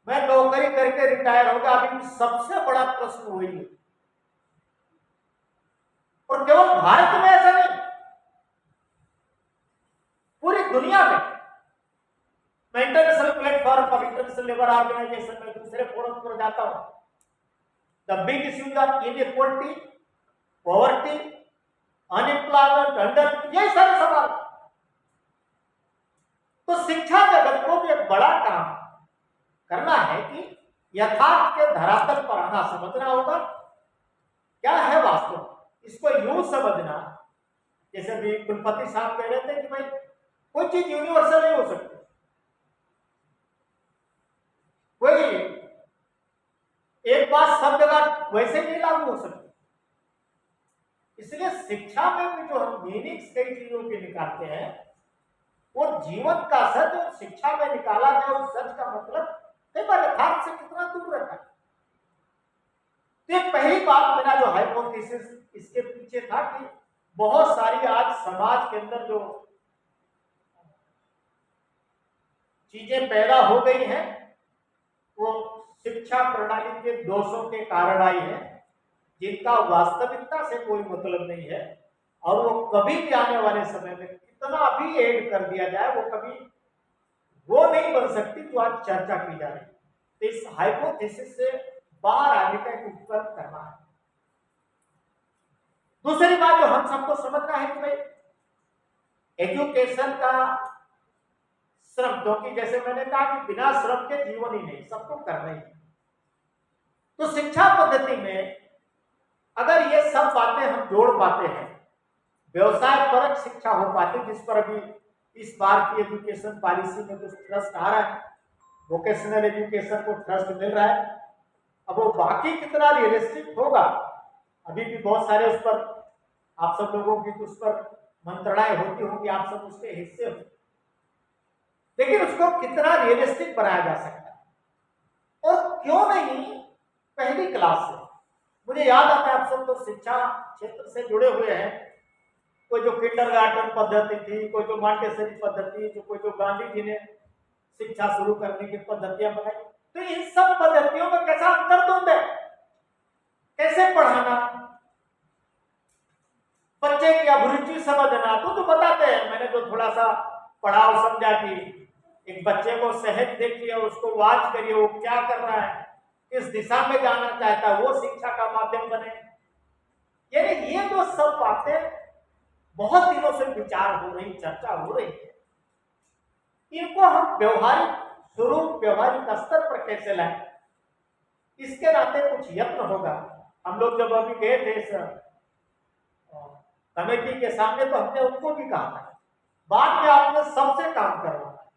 मैं नौकरी करके रिटायर हो गया, अभी सबसे बड़ा प्रश्न वही है। और केवल भारत में ऐसा नहीं, पूरी दुनिया में। मैं इंटरनेशनल प्लेटफॉर्म पर, इंटरनेशनल लेबर ऑर्गेनाइजेशन में, दूसरे फोरम पर जाता हूं। The big issues are inequality, poverty, unemployment, under, ये सारे सवाल। तो शिक्षा जगत को भी एक बड़ा काम करना है कि यथार्थ के धरातल पर आना, समझना होगा क्या है वास्तव। इसको यूं समझना, जैसे भी कुलपति साहब कह रहे थे कि भाई कोई चीज यूनिवर्सल नहीं हो सकती, कोई एक बात सब जगह वैसे नहीं लागू हो सकती। इसलिए शिक्षा में भी जो हम मीनिंग्स कई चीजों के निकालते हैं, वो जीवन का सच और शिक्षा में निकाला गया उस सच का मतलब कई बार यथार्थ से कितना दूर रहता है। तो पहली बात, मेरा जो हाइपोथेसिस इसके पीछे था कि बहुत सारी आज समाज के अंदर जो चीजें पैदा हो गई हैं, वो शिक्षा प्रणाली के दोषों के कारण आई है, जिनका वास्तविकता से कोई मतलब नहीं है। और वो कभी भी आने वाले समय में कितना भी ऐड कर दिया जाए, वो कभी वो नहीं बन सकती जो आज चर्चा की जा रही है। तो इस हाइपोथेसिस से बाहर आने का एक उपक्रम करना है। दूसरी बात जो हम सबको समझना है कि भाई एजुकेशन का श्रम, क्योंकि जैसे मैंने कहा कि बिना श्रम के जीवन ही नहीं, सबको करना ही है। तो शिक्षा पद्धति में अगर ये सब बातें हम जोड़ पाते हैं, व्यवसाय परक शिक्षा हो पाती, जिस पर अभी इस बार की एजुकेशन पॉलिसी में कुछ ट्रस्ट आ रहा है, वोकेशनल एजुकेशन को ट्रस्ट मिल रहा है। अब वो बाकी कितना रियलिस्टिक होगा, अभी भी बहुत सारे उस पर आप सब लोगों की उस पर मंत्रणाएं होती होंगी, आप सब उसके हिस्से हो, लेकिन उसको कितना रियलिस्टिक बनाया जा सकता है। और क्यों नहीं पहली क्लास से, मुझे याद आता है आप सब तो शिक्षा क्षेत्र से जुड़े हुए हैं, कोई जो किंडरगार्टन पद्धति थी, कोई जो मॉन्टेसरी पद्धति, कोई जो गांधी जी ने शिक्षा शुरू करने की पद्धतियां बनाई, तो इन सब पद्धतियों में कैसा अंतर्द्वंद है, कैसे पढ़ाना, बच्चे की अभिरुचि समझना। तो बताते हैं, मैंने जो थोड़ा सा पढ़ा और समझा कि एक बच्चे को सहज देखिए, उसको वॉच करिए, वो क्या कर रहा है, किस दिशा में जाना चाहता है, वो शिक्षा का माध्यम बने। यानी ये जो सब बातें बहुत दिनों से विचार हो रही, चर्चा हो रही है, इनको हम व्यवहारिक स्वरूप, व्यवहारिक स्तर पर कैसे लाएं, इसके नाते कुछ यत्न होगा। हम लोग जब अभी गए थे इस कमेटी के सामने, तो हमने उनको भी कहा था, बाद में आपने सबसे काम करवाना,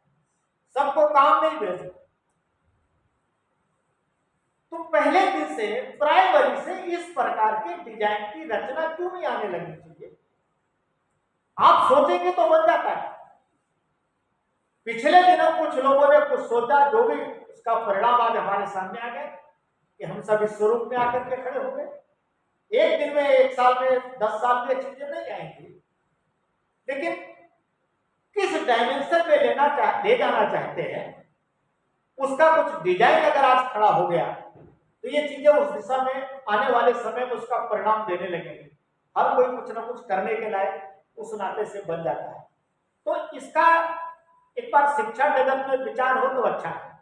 सबको काम नहीं भेजना। तो पहले दिन से प्राइमरी से इस प्रकार के डिजाइन की रचना क्यों नहीं आने लगनी चाहिए? आप सोचेंगे तो बन जाता है। पिछले दिनों कुछ लोगों ने कुछ सोचा, जो भी उसका परिणाम आज हमारे सामने आ गए कि हम सब इस स्वरूप में आकर के खड़े हो गए। एक दिन में, एक साल में, 10 साल में चीजें नहीं आएंगी, लेकिन किस डायमेंशन में ले जाना चाहते हैं, उसका कुछ डिजाइन अगर आज खड़ा हो गया, तो ये चीजें उस दिशा में आने वाले समय में उसका परिणाम देने लगेंगे। हर कोई कुछ ना कुछ करने के लायक उस नाते से बन जाता है। तो इसका एक बार शिक्षा जगत में विचार हो तो अच्छा है।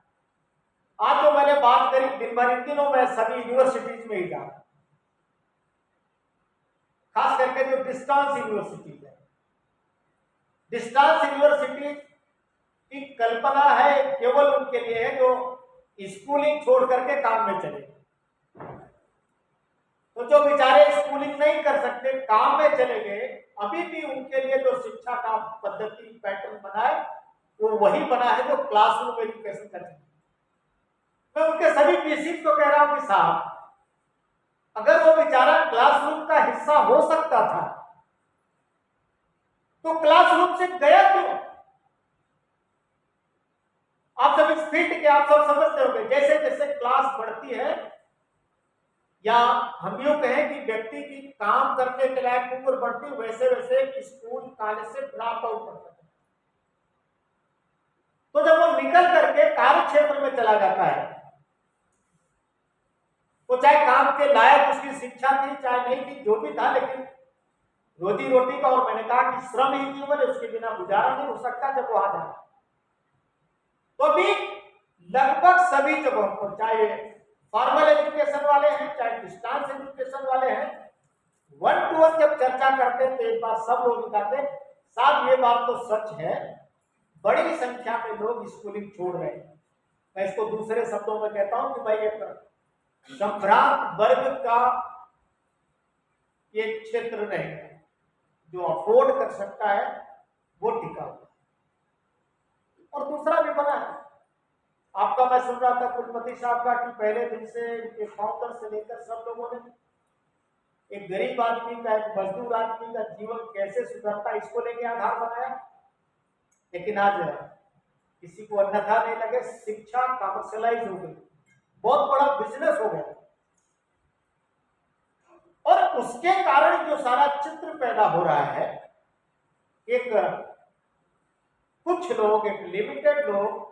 आज जो मैंने बात करी, दिन भर इन दिनों में सभी यूनिवर्सिटीज में ही जा रहा, खास करके जो डिस्टेंस यूनिवर्सिटीज है, डिस्टेंस यूनिवर्सिटी की कल्पना है केवल उनके लिए है जो स्कूलिंग छोड़ करके काम में चले। तो जो बेचारे स्कूलिंग नहीं कर सकते, काम में चले गए, अभी भी उनके लिए जो शिक्षा का पद्धति पैटर्न बना है, वो वही बना है जो क्लासरूम एजुकेशन कर सकते। मैं उनके सभी पीसी को कह रहा हूं कि साहब, अगर वो बेचारा क्लासरूम का हिस्सा हो सकता था, तो क्लासरूम से गया क्यों? आप सब इस फील्ड के, आप सब समझते होंगे, जैसे जैसे क्लास बढ़ती है, या हम यूं कहें कि व्यक्ति की काम करने के लायक उम्र बढ़ती, वैसे वैसे स्कूल कॉलेज से ड्रॉप आउट करता है। तो जब वो निकल करके कार्य क्षेत्र में चला जाता है, तो चाहे काम के लायक उसकी शिक्षा थी, चाहे नहीं थी, जो भी था, लेकिन रोजी रोटी का, और मैंने कहा कि श्रम ही जीवन है, उसके बिना गुजारा नहीं हो सकता। जब वो आ जाए, तो भी लगभग सभी जगहों पर, चाहे फॉर्मल एजुकेशन वाले हैं, चाहे डिस्टेंस एजुकेशन वाले हैं, 1 to 1 जब चर्चा करते हैं, तो एक बार सब लोग बताते हैं, साहब ये बात तो सच है, बड़ी संख्या में लोग स्कूलिंग छोड़ रहे हैं। मैं इसको दूसरे शब्दों में कहता हूं कि भाई एक संभ्रांत वर्ग का ये क्षेत्र नहीं है, जो अफोर्ड कर सकता है वो टिका हुआ। और दूसरा भी बना है, आपका मैं सुन रहा था कुलपति साहब का कि पहले दिन से इनके फाउंडर से लेकर सब लोगों ने एक गरीब आदमी का, एक मजदूर आदमी का जीवन कैसे सुधरता, इसको लेके आधार बनाया। लेकिन आज किसी को अन्यथा नहीं लगे, शिक्षा कमर्शियलाइज हो गई, बहुत बड़ा बिजनेस हो गया, और उसके कारण जो सारा चित्र पैदा हो रहा है, एक कुछ लोग, एक लिमिटेड लोग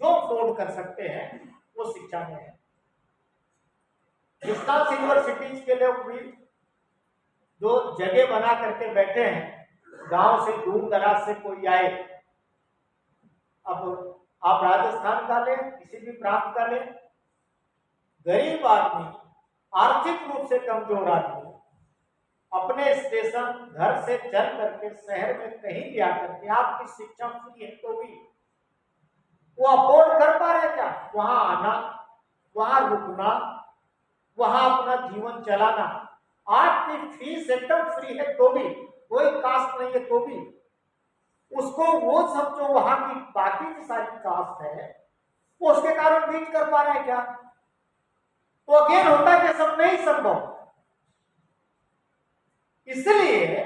जो अफोर्ड कर सकते हैं, वो शिक्षा में है। डिस्टेंस यूनिवर्सिटीज के लोग भी जो जगह बना करके बैठे हैं, गांव से दूर दराज से कोई आए, अब आप राजस्थान का लें, किसी भी प्रांत का लें, गरीब आदमी, आर्थिक रूप से कमजोर आदमी अपने स्टेशन घर से चल करके शहर में कहीं भी आकर के, आपकी शिक्षा फ्री है तो भी वो अफोर्ड कर पा रहे क्या? वहां आना, वहां रुकना, वहां अपना जीवन चलाना, आपकी फीस एकदम फ्री है तो भी कोई कास्ट नहीं है तो भी उसको वो सब जो वहां की बाकी की सारी कास्ट है वो उसके कारण मीट कर पा रहा है क्या? तो अगेन होता है कि सब नहीं संभव। इसलिए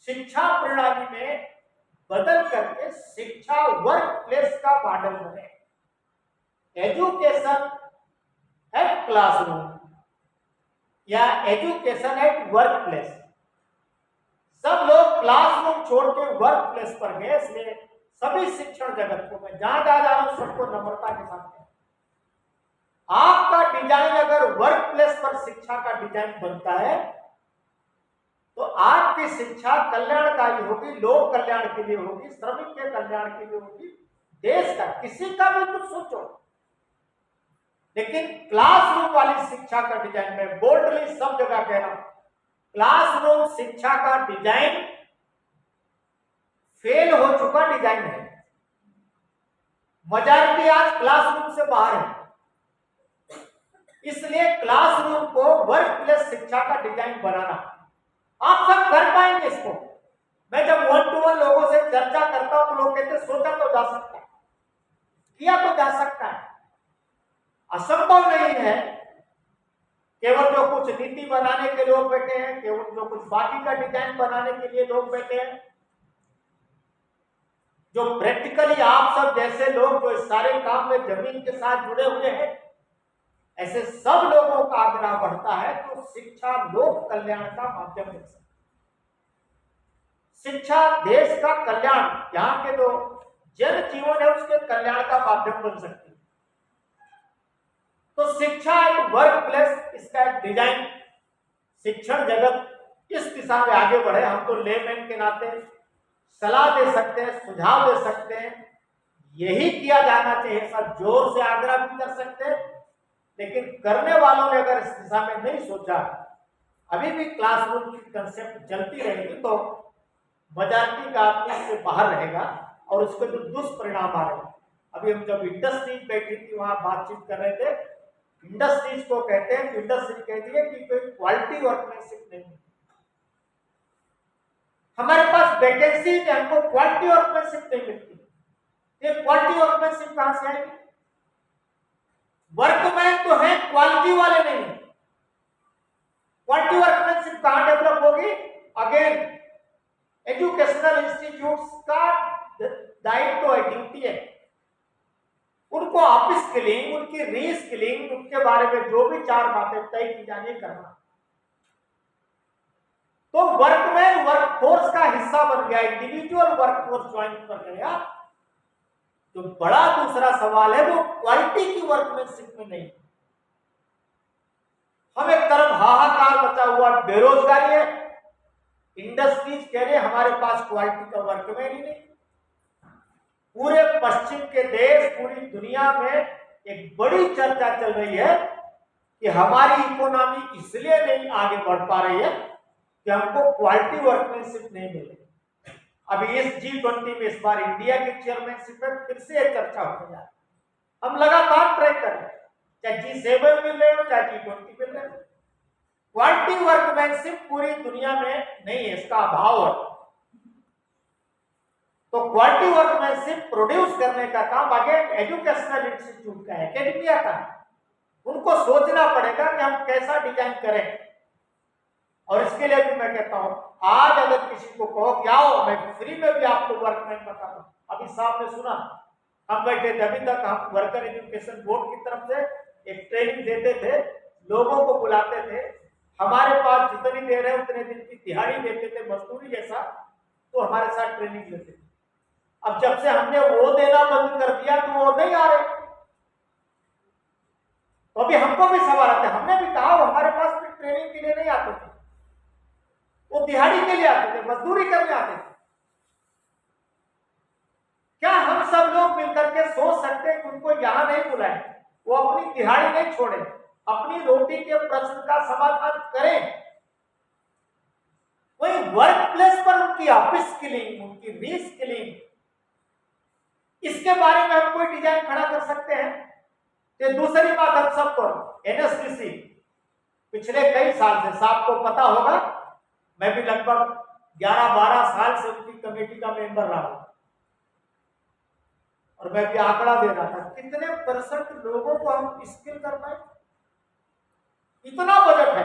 शिक्षा प्रणाली में बदल करके शिक्षा वर्क प्लेस का मॉडल बने। एजुकेशन एट क्लासरूम या एजुकेशन एट वर्क प्लेस। सब लोग क्लासरूम छोड़ के वर्क प्लेस पर गए, इसलिए सभी शिक्षण जगत को मैं जहां जा रहा हूं सबको नम्रता के साथ कहूं, आपका डिजाइन अगर वर्क प्लेस पर शिक्षा का डिजाइन बनता है तो आपकी शिक्षा कल्याणकारी होगी, लोक कल्याण के लिए होगी, श्रमिक के कल्याण के लिए होगी, देश का किसी का भी कुछ सोचो। लेकिन क्लासरूम वाली शिक्षा का डिजाइन में बोल्डली सब जगह कह रहा हूं, क्लासरूम शिक्षा का डिजाइन फेल हो चुका डिजाइन है। मेजॉरिटी आज क्लासरूम से बाहर है। इसलिए क्लासरूम को वर्क प्लेस शिक्षा का डिजाइन बनाना, आप सब कर पाएंगे इसको। मैं जब 1 to 1 लोगों से चर्चा करता हूं तो लोग कहते हैं सोचा तो जा सकता है, किया तो जा सकता है, असंभव नहीं है। केवल जो कुछ नीति बनाने के लोग बैठे हैं, केवल जो कुछ बाकी का डिजाइन बनाने के लिए लोग बैठे हैं, जो प्रैक्टिकली आप सब जैसे लोग जो इस सारे काम में जमीन के साथ जुड़े हुए हैं, ऐसे सब लोगों का आग्रह बढ़ता है तो शिक्षा लोक कल्याण का माध्यम बन सकती है। शिक्षा देश का कल्याण, यहाँ के जो जन जीवन है उसके कल्याण का माध्यम बन सकती है। तो शिक्षा एक वर्क प्लेस, इसका एक डिजाइन शिक्षण जगत इस दिशा में आगे बढ़े। हम तो लेमैन के नाते सलाह दे सकते हैं, सुझाव दे सकते हैं, यही किया जाना चाहिए, सब जोर से आग्रह भी कर सकते हैं। लेकिन करने वालों ने अगर इस दिशा में नहीं सोचा, अभी भी क्लासरूम की कंसेप्ट चलती रहेगी तो मेजॉरिटी का आदमी इससे बाहर रहेगा और उसके जो दुष्परिणाम आ रहे हैं। अभी हम जब इंडस्ट्रीज बैठी थी वहां बातचीत कर रहे थे, इंडस्ट्रीज को कहते हैं, इंडस्ट्री कहती है कि कोई क्वालिटी वर्कमैनशिप नहीं है। हमारे पास वैकेंसी है, हमको क्वालिटी वर्कमैनशिप नहीं मिलती। ये क्वालिटी वर्कमैनशिप कहां से आएगी? वर्कमैन तो है, क्वालिटी वाले नहीं है। क्वालिटी वर्कमैनशिप कहां डेवलप होगी? अगेन एजुकेशनल इंस्टीट्यूट्स का दायित्व है, ड्यूटी है, उनको अप स्किलिंग, उनकी री स्किलिंग, उनके बारे में जो भी 4 बातें तय की जानी करना। तो वर्कमैन वर्कफोर्स का हिस्सा बन गया, इंडिविजुअल वर्कफोर्स ज्वाइन कर गया। जो बड़ा दूसरा सवाल है वो क्वालिटी की वर्कमैनशिप में नहीं। हम एक तरफ हाहाकार मचा हुआ बेरोजगारी है, इंडस्ट्रीज कह रहे हमारे पास क्वालिटी का वर्कमैन ही नहीं। पूरे पश्चिम के देश, पूरी दुनिया में एक बड़ी चर्चा चल रही है कि हमारी इकोनॉमी इसलिए नहीं आगे बढ़ पा रही है कि हमको क्वालिटी वर्कमैनशिप नहीं मिले। अभी इस G20 में इस बार इंडिया की चेयरमैनशिप में फिर से एक चर्चा होने जा रही है। हम लगातार ट्राई कर रहे हैं, चाहे G7 मिल रहे हो चाहे G20 मिल रहे हो, क्वालिटी वर्कमैनशिप पूरी दुनिया में नहीं है, इसका अभाव है। तो क्वालिटी वर्कमैनशिप प्रोड्यूस करने का काम अगेन एजुकेशनल इंस्टीट्यूट का है, एकेडमिया का है। उनको सोचना पड़ेगा कि हम कैसा डिजाइन करें। और इसके लिए भी मैं कहता हूं, आज अगर किसी को कहो कि आओ मैं फ्री में भी आपको वर्कमैन बता दूं, अभी साहब ने सुना, हम बैठे थे, अभी तक हम वर्कर एजुकेशन बोर्ड की तरफ से एक ट्रेनिंग देते थे, लोगों को बुलाते थे, हमारे पास जितनी देर है उतने दिन की दिहाड़ी देते थे, मजदूरी जैसा, तो हमारे साथ ट्रेनिंग लेते थे। अब जब से हमने वो देना बंद कर दिया तो वो नहीं आ रहे। तो अभी हमको भी सवाल आते, हमने भी कहा हमारे पास भी ट्रेनिंग के लिए नहीं आते थे, वो दिहाड़ी के लिए आते थे, मजदूरी करने आते थे। क्या हम सब लोग मिलकर के सोच सकते हैं कि उनको यहां नहीं बुलाएं, वो अपनी दिहाड़ी नहीं छोड़े, अपनी रोटी के प्रश्न का समाधान करें? वही वर्क प्लेस पर उनकी अप स्किलिंग, उनकी री स्किलिंग, इसके बारे में हम कोई डिजाइन खड़ा कर सकते हैं। तो दूसरी बात हम सबको, एनएसडीसी पिछले कई साल से, साहब को पता होगा, मैं भी लगभग 11-12 साल से उनकी कमेटी का मेंबर रहा हूं, और मैं भी आंकड़ा दे रहा था कितने % लोगों को हम स्किल कर पाए। इतना बजट है,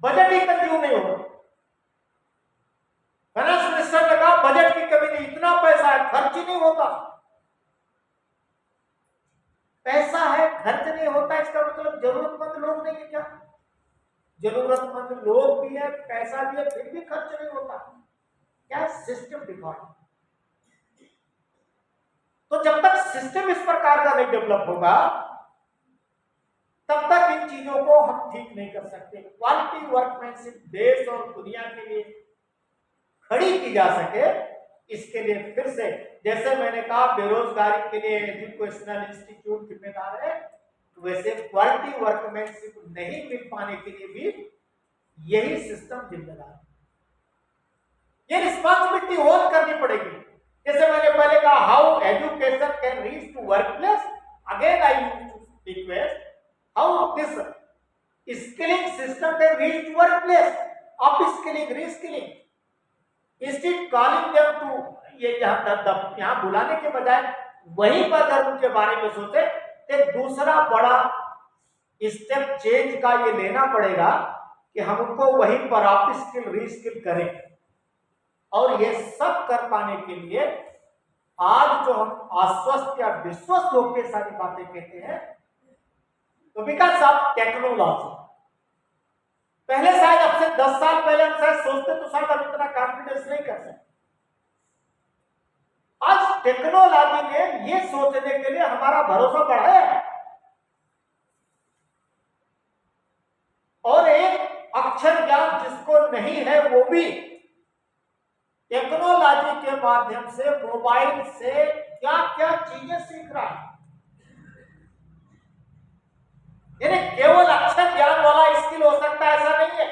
बजट ही कंज्यूम नहीं होगा। फाइनेंस मिनिस्टर ने कहा बजट की कमी नहीं, इतना पैसा है, खर्च ही नहीं होता। पैसा है, खर्च नहीं होता, इसका मतलब जरूरतमंद लोग नहीं है क्या? जरूरतमंद लोग भी है, पैसा भी है, फिर भी खर्च नहीं होता। क्या सिस्टम डिफॉल्ट। तो जब तक सिस्टम इस प्रकार का नहीं डेवलप होगा तब तक इन चीजों को हम ठीक नहीं कर सकते। क्वालिटी वर्कमैनशिप देश और दुनिया के लिए खड़ी की जा सके, इसके लिए फिर से जैसे मैंने कहा बेरोजगारी के लिए एजुकेशनल इंस्टीट्यूट जिम्मेदार है, वैसे क्वालिटी वर्कमैनशिप नहीं मिल पाने के लिए भी यही सिस्टम जिम्मेदार है। ये रिस्पॉन्सिबिलिटी ओन करनी पड़ेगी। जैसे मैंने पहले कहा how education can reach to work place, again I use to request how this skilling system can reach to work place, upskilling, reskilling, instead calling them to, ये यहाँ बुलाने के बजाय वहीं पर अगर उनके बारे में सोचे एक दूसरा बड़ा स्टेप चेंज का ये लेना पड़ेगा कि हम उनको वहीं पर अप स्किल रीस्किल करें। और ये सब कर पाने के लिए आज जो हम आश्वस्त या विश्वस्त होकर सारी बातें कहते हैं, तो बिकॉज ऑफ टेक्नोलॉजी। पहले शायद अब से 10 साल पहले हम शायद सोचते तो शायद हम इतना कॉन्फिडेंस नहीं कर सकते। आज टेक्नोलॉजी ने ये सोचने के लिए हमारा भरोसा बढ़ा है। और एक अक्षर ज्ञान जिसको नहीं है वो भी टेक्नोलॉजी के माध्यम से मोबाइल से क्या क्या चीजें सीख रहा है। यानी केवल अक्षर ज्ञान वाला स्किल हो सकता है ऐसा नहीं है।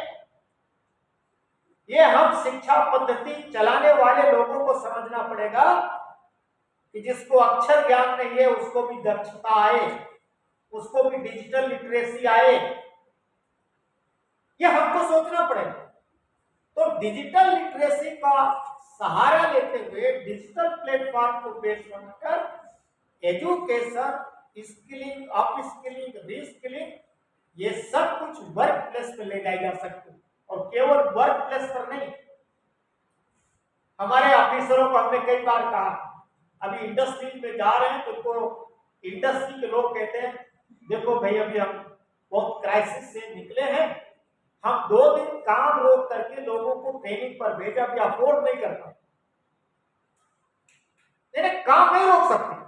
ये हम शिक्षा पद्धति चलाने वाले लोगों को समझना पड़ेगा कि जिसको अक्षर ज्ञान नहीं है उसको भी दक्षता आए, उसको भी डिजिटल लिटरेसी आए, ये हमको सोचना पड़ेगा। तो डिजिटल लिटरेसी का सहारा लेते हुए डिजिटल प्लेटफॉर्म को बेस बनाकर education, skilling, up skilling, reskilling, ये सब कुछ वर्क प्लेस पे ले जाई जा सकती है। और केवल वर्क प्लेस पर नहीं, हमारे ऑफिसरों को हमने कई बार कहा, अभी इंडस्ट्री में जा रहे हैं तो इंडस्ट्री के लोग कहते हैं देखो भाई अभी हम बहुत क्राइसिस से निकले हैं, हम 2 दिन काम रोक करके लोगों को ट्रेनिंग पर भेजा, भी अफोर्ड नहीं कर पाए। काम नहीं रोक सकते।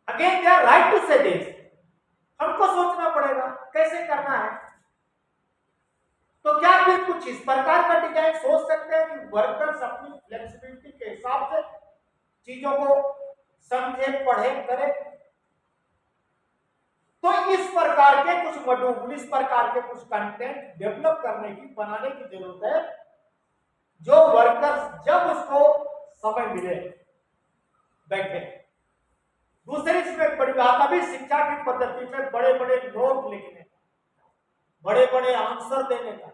Again they are right to say this. हमको सोचना पड़ेगा कैसे करना है। तो क्या फिर कुछ इस प्रकार का डिजाइन सोच सकते हैं कि वर्कर्स अपनी फ्लेक्सिबिलिटी के हिसाब से चीजों को समझे, पढ़े, करें। तो इस प्रकार के कुछ मॉड्यूल, इस प्रकार के कुछ कंटेंट डेवलप करने की, बनाने की जरूरत है, जो वर्कर्स जब उसको समय मिले बैठे। दूसरी इसमें एक बड़ी बात, अभी शिक्षा की पद्धति में बड़े बड़े नोट लिखने, बड़े बड़े आंसर देने का,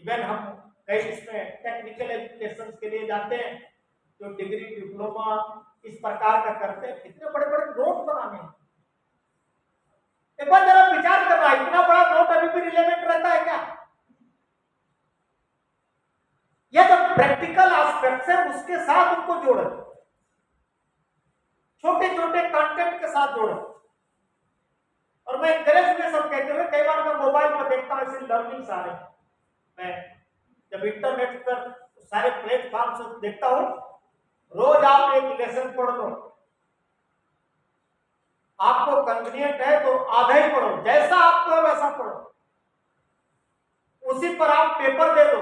इवन हम कई इसमें टेक्निकल एजुकेशन के लिए जाते हैं जो डिग्री, डिप्लोमा इस प्रकार का करते हैं, कितने बड़े बड़े नोट बनाने हैं। एक बार जरा विचार करना, इतना बड़ा नोट अभी भी रिलेवेंट रहता है क्या? यह जो प्रैक्टिकल एस्पेक्ट्स है उसके साथ उनको जोड़े, छोटे छोटे कंटेंट के साथ जोड़े। और मैं इंकरेज में सब कहते हुए कई बार मैं मोबाइल पर देखता हूं ऐसे लर्निंग सारे, मैं जब इंटरनेट पर सारे प्लेटफॉर्म से देखता हूं, रोज आप एक लेसन पढ़ लो, आपको कन्वीनियंट है तो आधा ही पढ़ो, जैसा आपको है वैसा पढ़ो, उसी पर आप पेपर दे दो,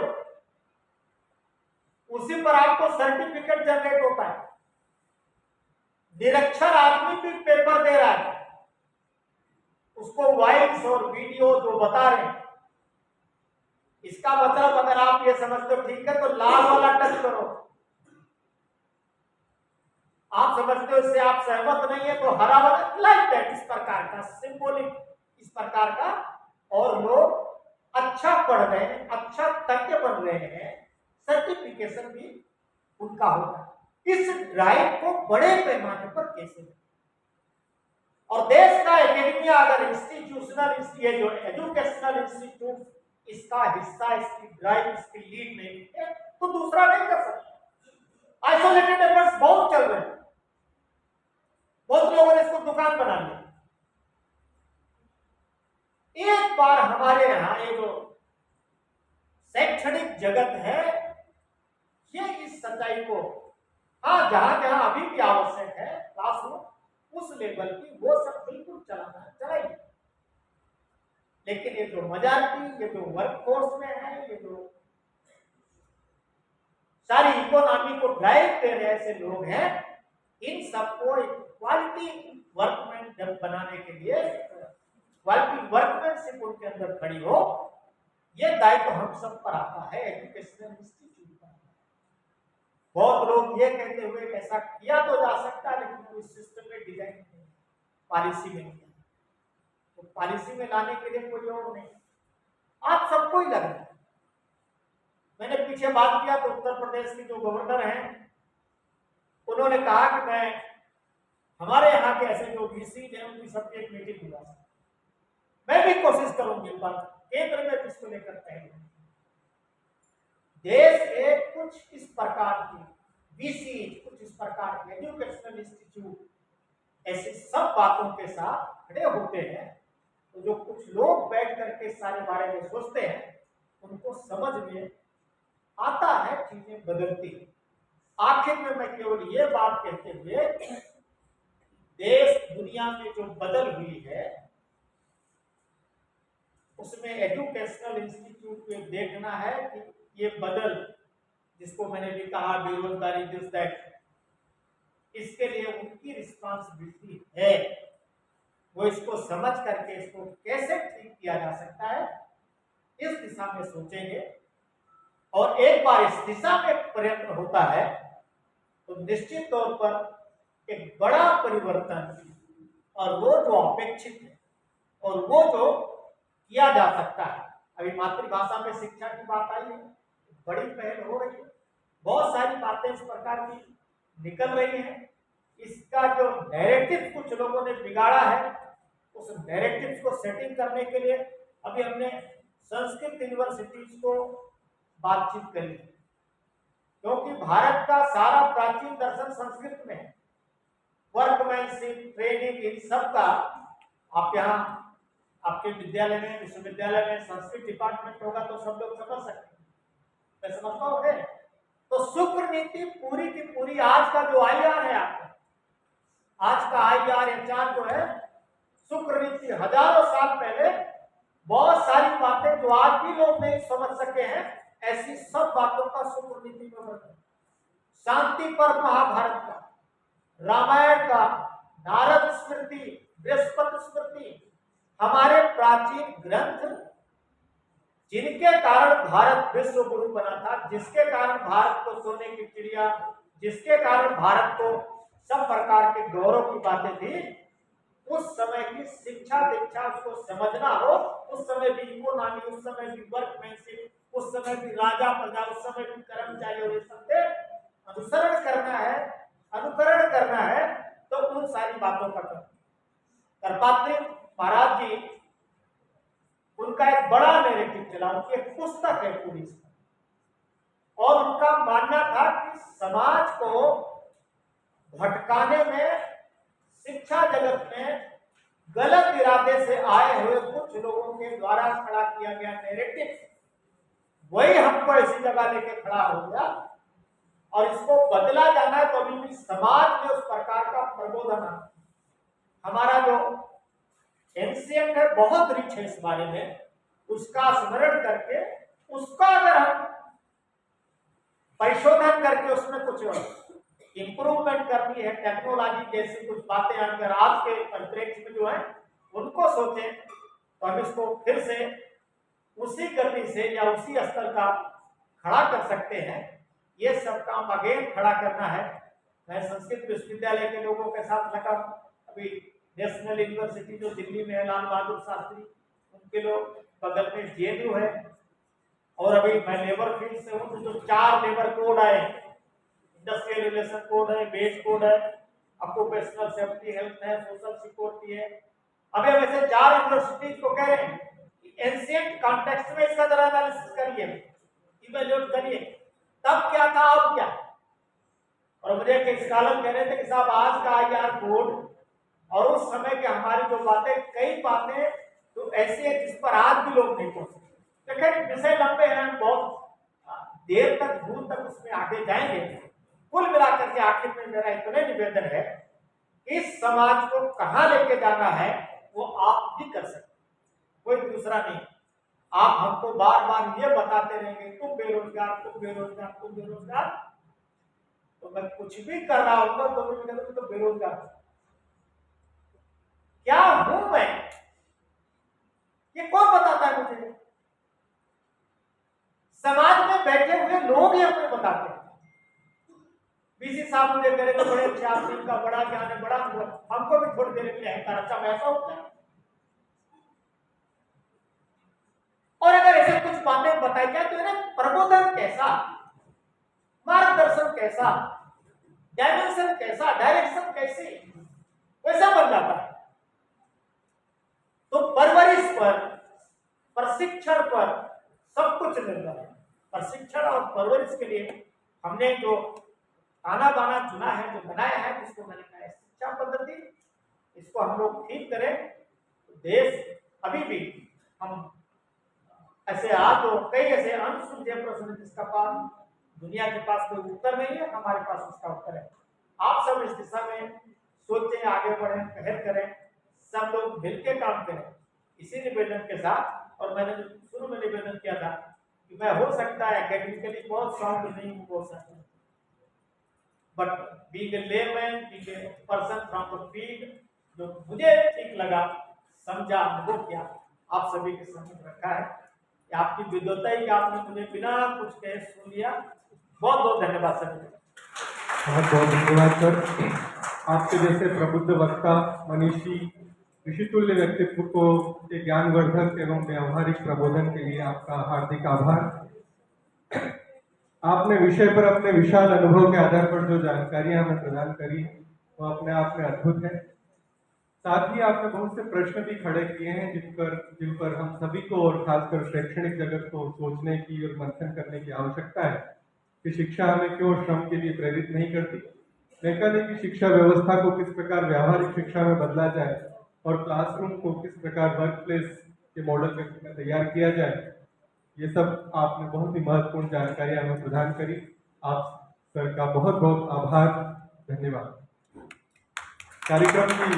उसी पर आपको सर्टिफिकेट जनरेट होता है। निरक्षर आदमी भी पेपर दे रहा है, उसको वॉइस और वीडियो जो बता रहे हैं, इसका मतलब अगर आप ये समझते हो ठीक है तो लाल वाला टच करो, आप समझते हो इससे आप सहमत नहीं है तो हरा वाला, लाइक दैट, इस प्रकार का सिंबॉलिक, इस प्रकार का। और लोग अच्छा पढ़ रहे हैं, अच्छा तज्ञ बन रहे हैं, सर्टिफिकेशन भी उनका होगा। इस ड्राइव को बड़े पैमाने पर कैसे, और देश का एकेडमिया अगर इंस्टीट्यूशनल ये जो एजुकेशनल इंस्टीट्यूट इसका हिस्सा, इसकी ड्राइव, इसकी लीड नहीं है तो दूसरा नहीं कर सकता। आइसोलेटेड एफर्ट्स बहुत चल रहे हैं, बहुत लोगों ने इसको दुकान बना लिया। एक बार हमारे यहाँ ये जो शैक्षणिक जगत है ये इस सच्चाई को, हाँ जहां जहां अभी भी आवश्यक है क्लासरूम उस लेवल की वो सब बिल्कुल चलाइए, लेकिन ये जो मेजॉरिटी, ये जो वर्कफोर्स में है, ये जो सारी इकोनॉमी को ड्राइव कर रहे ऐसे लोग हैं, इन सबको एक क्वालिटी वर्कमैन बनाने के लिए, क्वालिटी वर्कमैनशिप उनके अंदर खड़ी हो, ये दायित्व हम सब पर आता है, एजुकेशनल इंस्टीट्यूट पर। बहुत लोग ये कहते हुए ऐसा किया तो जा सकता है लेकिन वो सिस्टम में डिजाइन नहीं, पॉलिसी में नहीं, तो पॉलिसी में लाने के लिए कोई और नहीं, आप सबको ही लग रहा है। मैंने पीछे बात किया तो उत्तर प्रदेश के जो गवर्नर हैं उन्होंने कहा कि मैं हमारे यहाँ के ऐसे जो वीसी हैं उनकी सबकी एक मीटिंग बुला सकता, मैं भी कोशिश करूंगी इस बार केंद्र में इसको लेकर पहले। देश के कुछ इस प्रकार की वीसी, कुछ इस प्रकार के एजुकेशनल इंस्टीट्यूट ऐसी सब बातों के साथ खड़े होते हैं, तो जो कुछ लोग बैठ करके सारे बारे में सोचते हैं उनको समझ में आता है, चीजें बदलती है। आखिर में मैं केवल ये बात कहते हुए, देश दुनिया में जो बदल हुई है उसमें एजुकेशनल इंस्टीट्यूट को देखना है कि ये बदल, जिसको मैंने भी कहा बेरोजगारी दिस दैट, इसके लिए उनकी रिस्पांसिबिलिटी है, वो इसको समझ करके इसको कैसे ठीक किया जा सकता है इस दिशा में सोचेंगे। और एक बार इस दिशा में प्रयत्न होता है तो निश्चित तौर पर एक बड़ा परिवर्तन, और वो जो अपेक्षित है और वो जो किया जा सकता है। अभी मातृभाषा में शिक्षा की बात आई है, बड़ी पहल हो रही है, बहुत सारी बातें इस प्रकार की निकल रही हैं। इसका जो नैरेटिव कुछ लोगों ने बिगाड़ा है, उस नैरेटिव को सेटिंग करने के लिए अभी हमने संस्कृत यूनिवर्सिटीज को बातचीत करी, क्योंकि भारत का सारा प्राचीन दर्शन संस्कृत में है। वर्कमैनशिप, ट्रेनिंग, इन सब का आप यहाँ आपके विद्यालय में, विश्वविद्यालय में संस्कृत डिपार्टमेंट होगा तो सब लोग समझ सकते हैं, मैं समझता हूँ है। तो शुक्र नीति पूरी की पूरी, आज का जो IR है आपका, आज का IR जो है शुक्र नीति, हजारों साल पहले बहुत सारी बातें जो आज भी लोग नहीं समझ सके हैं, ऐसी सब बातों का शुक्र नीति में वर्णन। शांति पर महाभारत का, रामायण का, नारद स्मृति, बृहस्पति स्मृति, हमारे प्राचीन ग्रंथ, जिनके कारण भारत विश्व गुरु बना था, जिसके कारण भारत को सोने की चिड़िया, जिसके कारण भारत को सब प्रकार के गौरव की बातें थी, उस समय की शिक्षा दीक्षा उसको समझना हो, उस समय भी इकोनॉमी, उस समय भी वर्कमैनशिप, उस समय भी राजा प्रजा, उस समय भी कर्मचारी, और ये सबसे अनुसरण करना है, अनुकरण करना है, तो उन सारी बातों का करपात्री महाराज जी, उनका एक बड़ा नैरेटिव चला, उनकी एक पुस्तक है पूरी, और उनका मानना था कि समाज को भटकाने में, शिक्षा जगत में गलत इरादे से आए हुए कुछ लोगों के द्वारा खड़ा किया गया नैरेटिव, वही हमको ऐसी जगह लेके खड़ा हो गया, और इसको बदला जाना है तो अभी भी समाज में उस प्रकार का प्रबोधन है। हमारा जो एंशिएंट है बहुत रिच है इस बारे में, उसका स्मरण करके उसका अगर हम परिशोधन करके उसमें कुछ इंप्रूवमेंट करनी है, टेक्नोलॉजी जैसी कुछ बातें अगर आज के परिप्रेक्ष्य में जो है उनको सोचें, तो हम इसको फिर से उसी गति से या उसी स्तर का खड़ा कर सकते हैं। ये सब काम अगेन खड़ा करना है। मैं संस्कृत विश्वविद्यालय के लोगों के साथ लगा, अभी नेशनल यूनिवर्सिटी जो दिल्ली में है, लाल बहादुर शास्त्री, उनके लोग बगल में जेएनयू है, और अभी मैं लेबर फील्ड से हूँ, तो जो 4 लेबर कोड आए, इंडस्ट्रियल रिलेशन कोड है, वेज कोड है, ऑक्यूपेशनल सेफ्टी हेल्थ है, सोशल सिक्योरिटी है। अभी हम ऐसे 4 यूनिवर्सिटीज को कह रहे हैं कि एंशिएंट कॉन्टेक्स्ट में इसका जरा एनालिसिस करिए, इवैल्यूएट करिए, तब क्या था अब क्या। और मुझे एक स्कॉलर कह रहे थे कि साहब आज का आईआर कोड और उस समय के हमारी जो बातें, कई बातें तो ऐसी है जिस पर आज भी लोग नहीं पहुंच सकते। देखिए विषय लंबे हैं, बहुत देर तक दूर तक उसमें आगे जाएंगे। कुल मिलाकर के आखिर में मेरा इतना निवेदन है कि इस समाज को कहां लेके जाना है वो आप ही कर सकते, कोई दूसरा नहीं। आप हमको बार बार ये बताते रहेंगे तुम बेरोजगार, तुम बेरोजगार, तुम बेरोजगार, तो मैं कुछ भी कर रहा हूँ तो मुझे कहते तो बेरोजगार क्या हूं मैं, ये कौन बताता है मुझे? समाज में बैठे हुए लोग ही हमें बताते हैं। बीसी साहब मुझे कह रहे थे बड़े अच्छे आदमी का बड़ा ज्ञान है, बड़ा अनुभव, हमको भी थोड़ी देर के लिए अहंकार, अच्छा वैसा होता है। और अगर ऐसे कुछ बातें बताई जाए तो इन्हें प्रबोधन कैसा, मार्गदर्शन कैसा, डायमेंशन कैसा, डायरेक्शन कैसी, वैसा बन जाता है। तो परवरिश पर, प्रशिक्षण पर सब कुछ निर्भर है। प्रशिक्षण और परवरिश के लिए हमने जो ताना बाना चुना है, जो बनाया है, जिसको मैंने कहा है शिक्षा पद्धति, इसको हम लोग ठीक करें तो देश अभी भी हम ऐसे आज तो कई ऐसे अनसुलझे प्रश्न जिसका पास दुनिया के पास कोई उत्तर नहीं है, हमारे पास उसका उत्तर है। आप सब इस दिशा में सोचें, आगे बढ़ें, पहल करें, सब लोग मिलकर काम करें, इसी निवेदन के साथ। और मैंने जो शुरू में निवेदन किया था कि मैं हो सकता है एकेडमिकली बहुत साउंड नहीं बोल सकता, but being a layman, being a person from the field, जो मुझे ठीक लगा, समझा, अनुभव किया, आप सभी के सामने रखा है। आपकी विद्वता ही कि आपने मुझे बिना कुछ कहे सुन लिया। बहुत बहुत धन्यवाद सर। बहुत बहुत धन्यवाद सर। आपके जैसे प्रबुद्ध वक्ता, मनीषी, ऋषितुल्य व्यक्तित्व को के ज्ञानवर्धक एवं व्यवहारिक प्रबोधन के लिए आपका हार्दिक आभार। आपने विषय पर अपने विशाल अनुभव के आधार पर जो जानकारियां हमें प्रदान करी वो अपने आप में अद्भुत है। साथ ही आपने बहुत से प्रश्न भी खड़े किए हैं जिन पर हम सभी को और खासकर शैक्षणिक जगत को सोचने की और मंथन करने की आवश्यकता है कि शिक्षा हमें क्यों श्रम के लिए प्रेरित नहीं करती। वैज्ञानिक शिक्षा व्यवस्था को किस प्रकार व्यावहारिक शिक्षा में बदला जाए और क्लासरूम को किस प्रकार वर्क प्लेस के मॉडल में तैयार किया जाए, ये सब आपने बहुत ही महत्वपूर्ण जानकारी हमें प्रदान करी। आप सर का बहुत बहुत आभार, धन्यवाद। कार्यक्रम की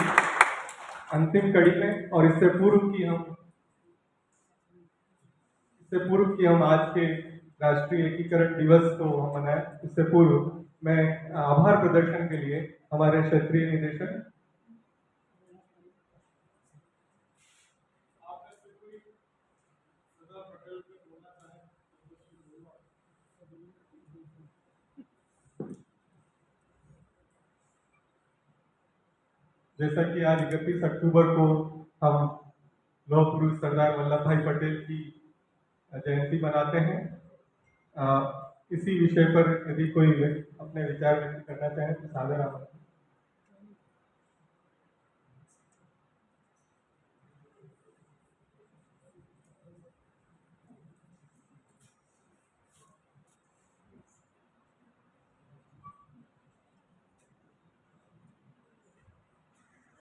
अंतिम कड़ी में और इससे पूर्व की हम आज के राष्ट्रीय एकीकरण दिवस को हम मनाएं, इससे पूर्व मैं आभार प्रदर्शन के लिए हमारे क्षेत्रीय निदेशक जैसा कि आज 31 अक्टूबर को हम लौह पुरुष सरदार वल्लभ भाई पटेल की जयंती मनाते हैं, इसी विषय पर यदि कोई अपने विचार व्यक्त करना चाहे तो सादर आमंत्रित।